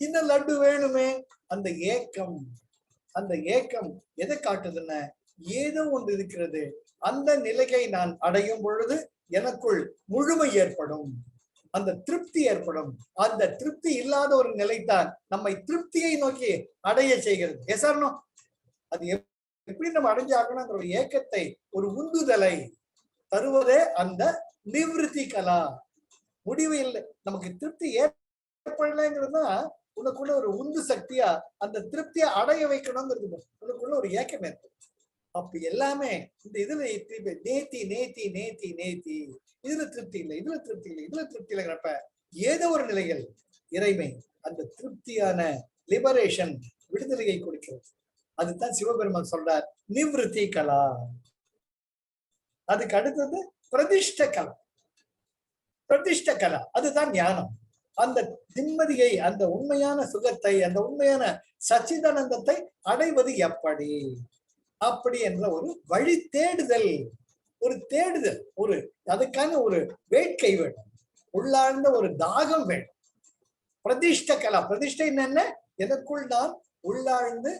இன்னும் லட்டு வேணுமே. அந்த ஏக்கம், அந்த ஏக்கம் எதை காட்டுதுன்னு, ஏதோ ஒன்று இருக்கிறது, அந்த நிலையை நான் அடையும் பொழுது எனக்குள் முழுமை ஏற்படும், அந்த திருப்தி ஏற்படும். அந்த திருப்தி இல்லாத ஒரு நிலைத்தான் நம்மை திருப்தியை நோக்கி அடைய செய்கிறது. Yes or no? அது எப்படி நம்ம அடைஞ்சாகணும் ஒரு ஏக்கத்தை, ஒரு உந்துதலை தருவதே அந்த நிவ்ருத்தி கலா. முடிவு இல்லை, நமக்கு திருப்தி ஏற்படலைங்கிறதுனா உனக்குள்ள ஒரு உந்து சக்தியா அந்த திருப்தியை அடைய வைக்கணுங்கிறது உனக்குள்ள ஒரு ஏக்கம் ஏற்படும். அப்ப எல்லாமே இந்த இதுல நேத்தி நேத்தி நேத்தி நேத்தி இதுல திருப்தி இல்லை, இதுல திருப்தி இல்லை, இதுல திருப்தி இல்லைங்கிறப்ப ஏதோ ஒரு நிலையில் இறைமை அந்த திருப்தியான லிபரேஷன், விடுதலையை கொடுக்கிறது. அதுதான் சிவபெருமான் சொல்றார் நிவ்ருத்தி கலா. அதுக்கு அடுத்தது பிரதிஷ்ட கலா. பிரதிஷ்ட கலா அதுதான் ஞானம். அந்த நிம்மதியை, அந்த உண்மையான சுகத்தை, அந்த உண்மையான சச்சிதானந்தத்தை அடைவது எப்படி, அப்படி என்ற ஒரு வழி தேடுதல், ஒரு தேடுதல், ஒரு அதுக்கான ஒரு வேட்கை வேண்டும், உள்ளார்ந்த ஒரு தாகம் வேண்டும். பிரதிஷ்ட கலா. பிரதிஷ்டை என்ன? எனக்குள் நான் உள்ளாழ்ந்து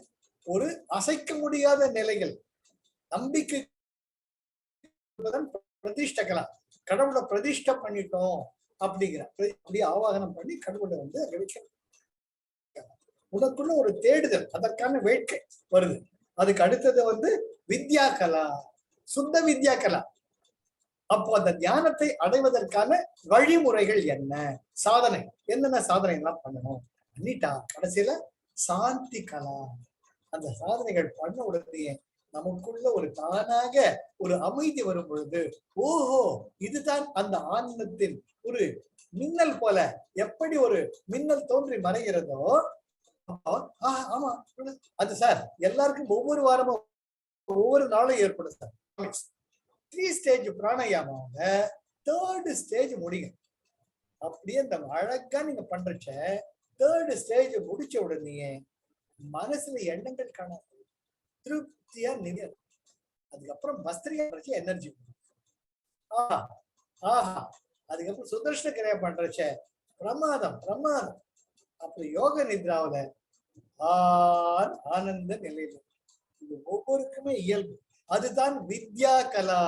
ஒரு அசைக்க முடியாத நிலைகள், நம்பிக்கை பிரதிஷ்ட கலா. கடவுளை பிரதிஷ்டை பண்ணிட்டோம் அப்படிங்கிற அப்படி ஆவாகனம் பண்ணி கடவுளை அழிக்க உனக்குள்ள ஒரு தேடுதல், அதற்கான வேட்கை வருது. அதுக்கு அடுத்தது வித்யா கலா, சுத்த வித்யா கலா. அப்போ அந்த தியானத்தை அடைவதற்கான வழிமுறைகள் என்ன, சாதனை என்னென்ன சாதனை எல்லாம் பண்ணணும் பண்ணிட்டா கடைசியில சாந்தி கலா. அந்த சாதனைகள் பண்ண உடனே நமக்குள்ள ஒரு தானாக ஒரு அமைதி வரும் பொழுது, ஓஹோ இதுதான் அந்த ஆனந்தத்தின் ஒரு மின்னல் போல, எப்படி ஒரு மின்னல் தோன்றி மறைகிறதோ, ஆமா அது சார் எல்லாருக்கும் ஒவ்வொரு வாரமும் ஒவ்வொரு நாளும் ஏற்படும் சார். 3 ஸ்டேஜ் பிராணாயாமாவோட 3rd ஸ்டேஜ் முடியும். அப்படியே இந்த அழகா நீங்க பண்றச்ச 3rd ஸ்டேஜ் முடிச்ச உடனே மனசுல எண்ணங்கள் காணாது, திருப்தியா நீங்க அதுக்கப்புறம் பஸ்திரியா எனர்ஜி. அதுக்கப்புறம் சுதர்ஷன கிரியா பண்றச்ச பிரமாதம் பிரமாதம். அப்படி யோக நித்ராவில ஆனந்த நிலையில இது ஒவ்வொருக்குமே இயல்பு. அதுதான் வித்யா கலா.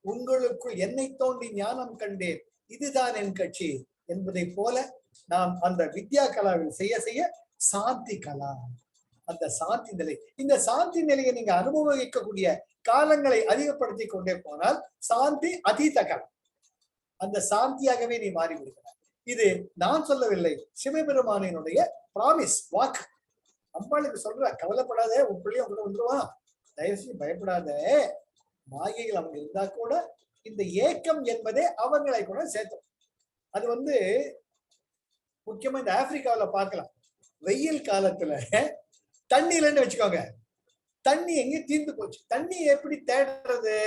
உங்களுக்குள் என்னை தோண்டி ஞானம் கண்டேன், இதுதான் என் கட்சி என்பதை போல நாம் அந்த வித்யா கலாவில் செய்ய செய்ய சாந்தி கலா, அந்த சாந்தி நிலை. இந்த சாந்தி நிலையை நீங்க அனுபவிக்கக்கூடிய காலங்களை அதிகப்படுத்தி கொண்டே போனால் சாந்தி அதீத கலா, அந்த சாந்தியாகவே நீ மாறிவிடுகிறாய். இது நான் சொல்லவில்லை, சிவபெருமானினுடைய பிராமிஸ், வாக்கு. அம்பாளுக்கு சொல்ற, கவலைப்படாத, உன் பிள்ளைய கூட வந்துருவான், தயவு செஞ்சு பயப்படாத. மாயைகள் அவங்க இருந்தா கூட இந்த ஏக்கம் என்பதே அவங்களை கூட சேர்த்தோம். அது முக்கியமா இந்த ஆப்பிரிக்காவில பார்க்கலாம். வெயில் காலத்துல தண்ணி இல்லைன்னு வச்சுக்கோங்க, தண்ணி எங்க தீர்ந்து போச்சு. தண்ணி எப்படி தேடுறது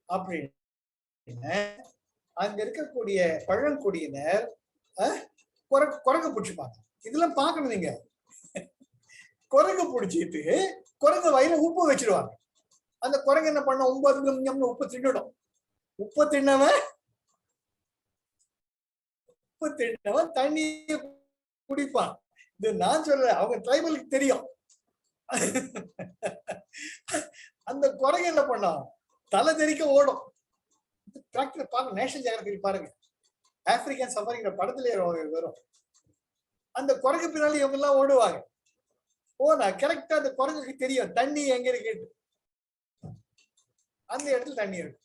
அப்படின்னு அங்க இருக்கக்கூடிய பழங்குடியினர் குரங்கு பிடிச்சிப்பாங்க. இதெல்லாம் பார்க்கணும் நீங்க. குரங்கு பிடிச்சிட்டு குரங்கு வயல உப்பு வச்சிருவாங்க. அந்த குரங்கு என்ன பண்ண, உப்பு தின்னுடும். உப்பு தின்னவன் தண்ணிய குடிப்பான். இது நான் சொல்றேன், அவங்க ட்ரைபலுக்கு தெரியும். அந்த குரங்கு என்ன பண்ணோம், தலை தெறிக்க ஓடும். பாருங்க, நேஷனல் ஜியோகிராஃபி பாருங்க, ஆப்பிரிக்கன் சஃபாரிங்கிற படத்துல வரும். அந்த குரங்கு பின்னாடி இவங்க எல்லாம் ஓடுவாங்க. நான் கரெக்டா அந்த குரங்குக்கு தெரியும் தண்ணி எங்க இருக்கு, அந்த இடத்துல தண்ணி இருக்கு.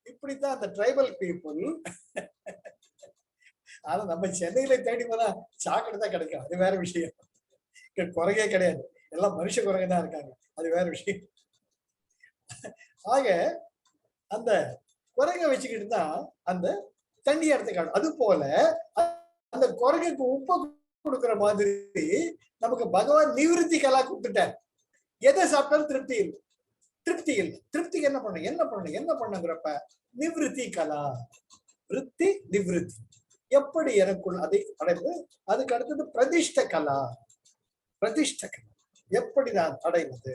இப்படித்தான் அந்த ட்ரைபல் பீப்புள். ஆனா நம்ம சென்னையில தேடி போனா சாக்கடை தான் கிடைக்கும், அது வேற விஷயம். குரங்கே கிடையாது, எல்லாம் மனுஷ குரங்கு தான் இருக்காங்க, அது வேற விஷயம். ஆக அந்த குரங்கை வச்சுக்கிட்டு தான் அந்த தண்ணி இடத்துக்கு. அது போல அந்த குரங்குக்கு உப்பு கொடுக்குற மாதிரி நமக்கு பகவான் நிவிருத்தி கலா கொடுத்துட்டார். எதை சாப்பிட்டாலும் திருப்தி இல்லை. திருப்திக்கு என்ன பண்ணுங்கிறப்ப நிவிருத்தி கலா, விருத்தி நிவிருத்தி, எப்படி எனக்குள் அதை அடைந்து. அதுக்கு அடுத்தது பிரதிஷ்ட கலா. எப்படி நான் அடைவது.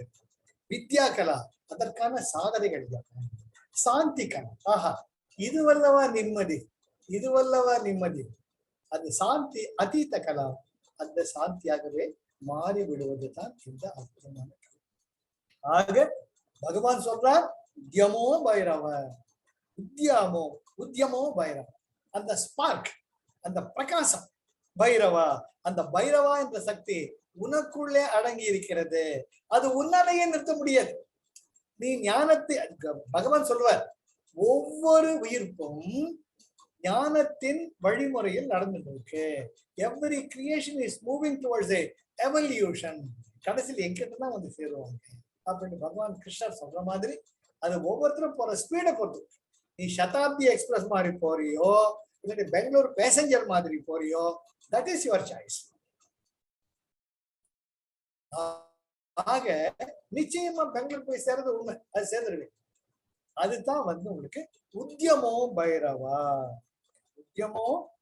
வித்யா கலா, அதற்கான சாதனைகள். சாந்தி கலா, ஆஹா இதுவல்லவா நிம்மதி. அது சாந்தி அதீத கலா, அந்த சாந்தியாகவே மாறி விடுவதுதான் இந்த அற்புதமான கலா. ஆக பகவான் சொல்றார், உத்தியமோ பைரவ, அந்த ஸ்பார்க், அந்த பிரகாசம் பைரவா. அந்த பைரவா என்ற சக்தி உனக்குள்ளே அடங்கி இருக்கிறது. அது உன்னாலேயே நிறுத்த முடியாது. நீ ஞானத்தை, பகவான் சொல்வார், ஒவ்வொரு உயிர்ப்பும் ஞானத்தின் வழிமுறையில் நடந்துட்டு இருக்கு. Every creation is moving towards a evolution. கடைசியில் எங்கிட்ட தான் வந்து சேருவாங்க அப்படின்னு பகவான் கிருஷ்ணர் சொல்ற மாதிரி. அது ஒவ்வொருத்தரும் போற ஸ்பீடை பொறுத்து. நீ சதாப்தி எக்ஸ்பிரஸ் மாதிரி போறியோ, இல்லாட்டி பெங்களூர் பேசஞ்சர் மாதிரி போறியோ, தட் இஸ் யுவர் சாய்ஸ். ஆக நிச்சயமா பெங்களூர் போய் சேர்றது உண்மை, அது சேர்ந்துருவேன். அதுதான் வந்து உங்களுக்கு உத்தியமோ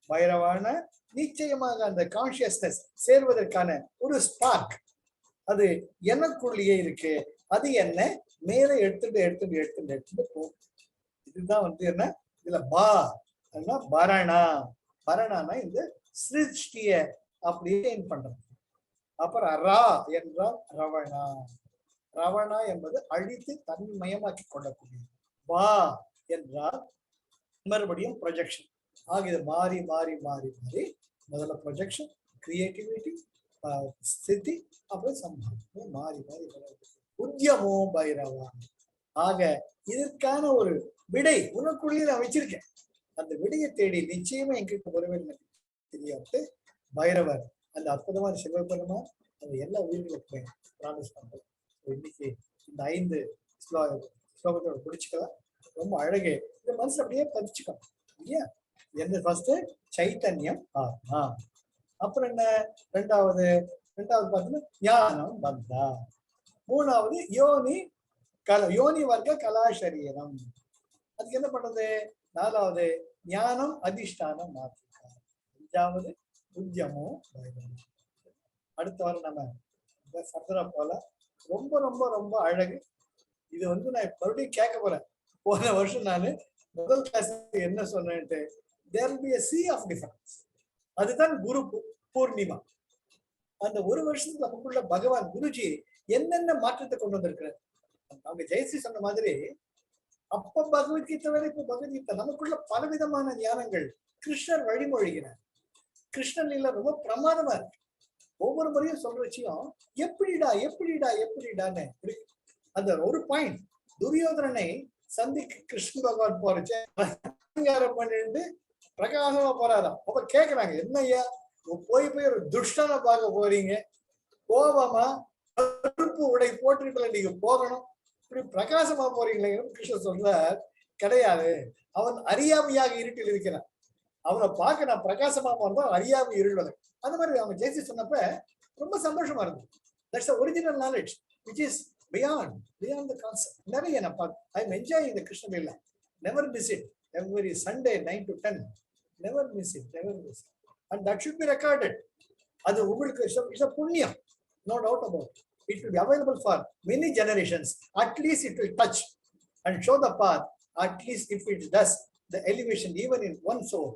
பைரவான நிச்சயமாக அந்த கான்சியஸ்னஸ் சேர்வதற்கான ஒரு ஸ்பார்க் அது எனக்குள்ளேயே இருக்கு. அது என்ன மேல எடுத்துட்டு போகும். இதுதான் வந்து என்ன, இதுல பரணானா இந்த சிருஷ்டிய அப்படியே பண்றது. அப்புறம் ரா என்றால் ரவணா என்பது அழித்து தன்மயமாக்கி கொள்ளக்கூடிய. வா என்றால் மறுபடியும் ப்ரொஜெக்ஷன். ஆக இது மாறி முதல்ல ப்ரொஜெக்ஷன், கிரியேட்டிவிட்டி, ஸ்திதி, அப்புறம் சம்பாவம், மாறி உத்தியமோ பைரவா. ஆக இதற்கான ஒரு விடை உனக்குள்ளே நான் வச்சிருக்கேன். அந்த விடையை தேடி நிச்சயமா எங்கிட்ட வருவேன் தெரியாது. பைரவர் அந்த அற்புதமான சிவபெருமான் அந்த எல்லா உயிர்களுக்குமே பிராமிஸ் பண்றோம். இன்னைக்கு இந்த 5 ஸ்லோகத்தோட முடிச்சுக்கலாம். ரொம்ப அழகு, இந்த மனசுல அப்படியே பதிச்சுக்கணும் இல்லையா. என்ன ஃபர்ஸ்ட் சைத்தன்யம் ஆத்மா, அப்புறம் என்ன ரெண்டாவது பார்த்தீங்கன்னா ஞானம் பந்தா, மூணாவது யோனி வர்க்க கலாசரீரம், அதுக்கு என்ன பண்றது, நாலாவது ஞானம் அதிஷ்டானம் மாத்திக்கா, அஞ்சாவது உத்தியமோ பைரவம். அடுத்த வாரம் நம்ம ஃபர்தரா போல. ரொம்ப ரொம்ப ரொம்ப அழகு. இது வந்து நான் மறுபடியும் கேட்க போறேன். போன வருஷம் நான் முதல் கிளாஸ் என்ன சொன்னேன்ட்டு, there will be a sea of difference. அதுதான் குரு பூர்ணிமா. அந்த ஒரு வருஷத்துக்கு நமக்குள்ள பகவான் குருஜி என்னென்ன மாற்றத்தை கொண்டு வந்திருக்கிறார். அவங்க ஜெயஸ்ரீ சொன்ன மாதிரி அப்ப பகவத்கீதை வேற இப்ப பகவத்கீதை, நமக்குள்ள பலவிதமான ஞானங்கள் கிருஷ்ணர் வழிமொழிகிறார். கிருஷ்ணன் இல்ல ரொம்ப பிரமாதமா இருக்கு. ஒவ்வொரு முறையும் சொல்ற விஷயம் எப்படிடான்னு இருக்கு. அந்த ஒரு பாயிண்ட், துரியோதனனை சந்திக்க கிருஷ்ண பகவான் போறச்சு பண்ணிட்டு பிரகாசமா போறாராம். அப்ப கேக்குறாங்க, என்னய்யா போய் ஒரு துஷ்டனை பார்க்க போறீங்க, கோபமா கருப்பு உடை போட்டுக்கிட்டு நீங்க போகணும், இப்படி பிரகாசமா போறீங்களே. கிருஷ்ணன் சொல்ற, கிடையாது, அவன் அறியாமையாக இருட்டில் இருக்கிறான், அவனை பார்க்க நான் பிரகாசமா போறதா அறியாமை இருள்வது. அந்த மாதிரி அவங்க ஜெயசி சொன்னப்ப ரொம்ப சந்தோஷமா இருந்தது. That's original knowledge which is beyond the concept. நிறைய நான் I'm enjoying the Krishna Lila. Never miss it. Every Sunday 9 to 10. Never miss it. And that should be recorded. அது உங்களுக்கு it's a punya. No doubt about it. It will be available for many generations. At least it will touch and show the path. At least if it does the elevation even in one soul,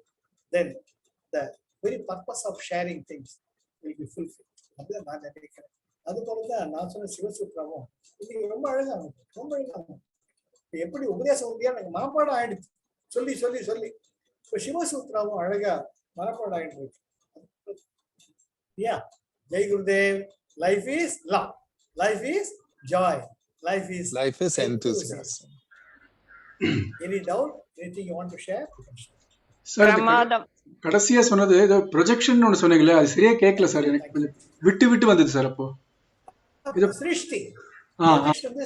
then the very purpose of sharing things will be fulfilled. அதுதான் நான் நினைக்கிறேன். அது போலதான் நான் சொன்ன சிவசூத்திரமும் இன்னைக்கு ரொம்ப அழகா எப்படி உபதேசம் உபதியா எனக்கு மனப்பாடம் ஆயிடுச்சு. சொல்லி சொல்லி சொல்லி இப்ப சிவசூத்திரமும் அழகா மனப்பாடம் ஆயிடுச்சு. Jai Gurudev. Life is love. Life is joy. Life is enthusiasm. Any doubt? Anything you want to share? பிரமாதம். கடைசியா சொன்னது ஏதோ ப்ரொஜெக்ஷன் ஒன்று சொன்னீங்களே, அது சரியா கேட்கல சார். எனக்கு கொஞ்சம் விட்டு விட்டு வந்தது சார். அப்போ இது சிருஷ்டி.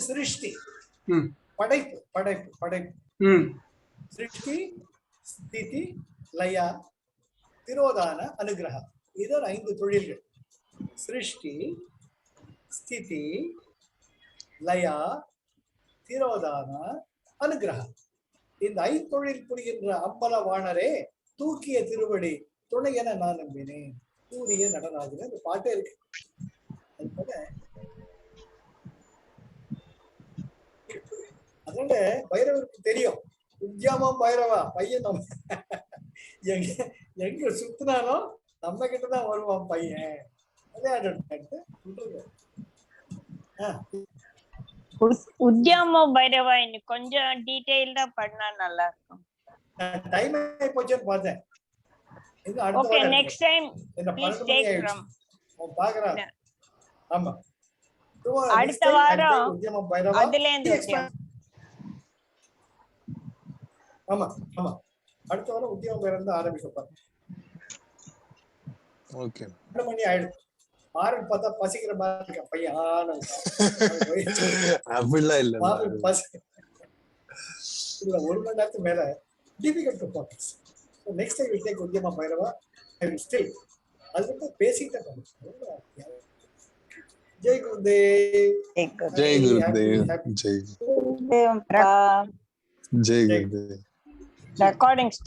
சிருஷ்டி படைப்பு படைப்பு படைப்பு. சிருஷ்டி, ஸ்திதி, லயா, திரோதான, அனுகிரகம். இது 5 தொழில்கள். சிருஷ்டி, ஸ்திதி, லயா, திரோதான, அனுகிரகம். இந்த 5 தொழில் புரிகின்ற அம்பலவாணரே தூக்கிய திருவடி துணை என நான் நம்பினேன். தூரிய நடராஜன் அந்த பாட்டே இருக்கு. அது போல அதனால பைரவருக்கு தெரியும், உத்தியாமம் பைரவா பையன் நம்ம எங்க சுத்தினாலும் நம்ம கிட்டதான் வருவான் பையன். உத்தியாம பைரவா இன்னும் கொஞ்சம் டீடைல்டா பண்ணா நல்லா இருக்கும். டைம் ஆயி போச்சுன்னு பார்த்தேன். Okay, next time please take from பாக்குறேன். ஆமா, அடுத்த வாரம் அதுல இருந்து ஆமா ஆமா அடுத்த வாரம் உத்தியோகம் பைரவம் தான் ஆரம்பிக்கப்பா. ஓகே, 2 மணி ஆயிடும். மாறன் பார்த்தா பசிக்கிற மாதிரி இருக்க பையன். அப்படிலாம் இல்ல இல்ல 1 மணி நேரத்துக்கு மேல difficult to focus. So next time we take Udyama Bhairava, I will still அதுக்கு பேசிட்டே போறேன். ஜெய் குருதேவ். ஜெய் குருதேவ். ஜெய் குருதேவ். Recording start.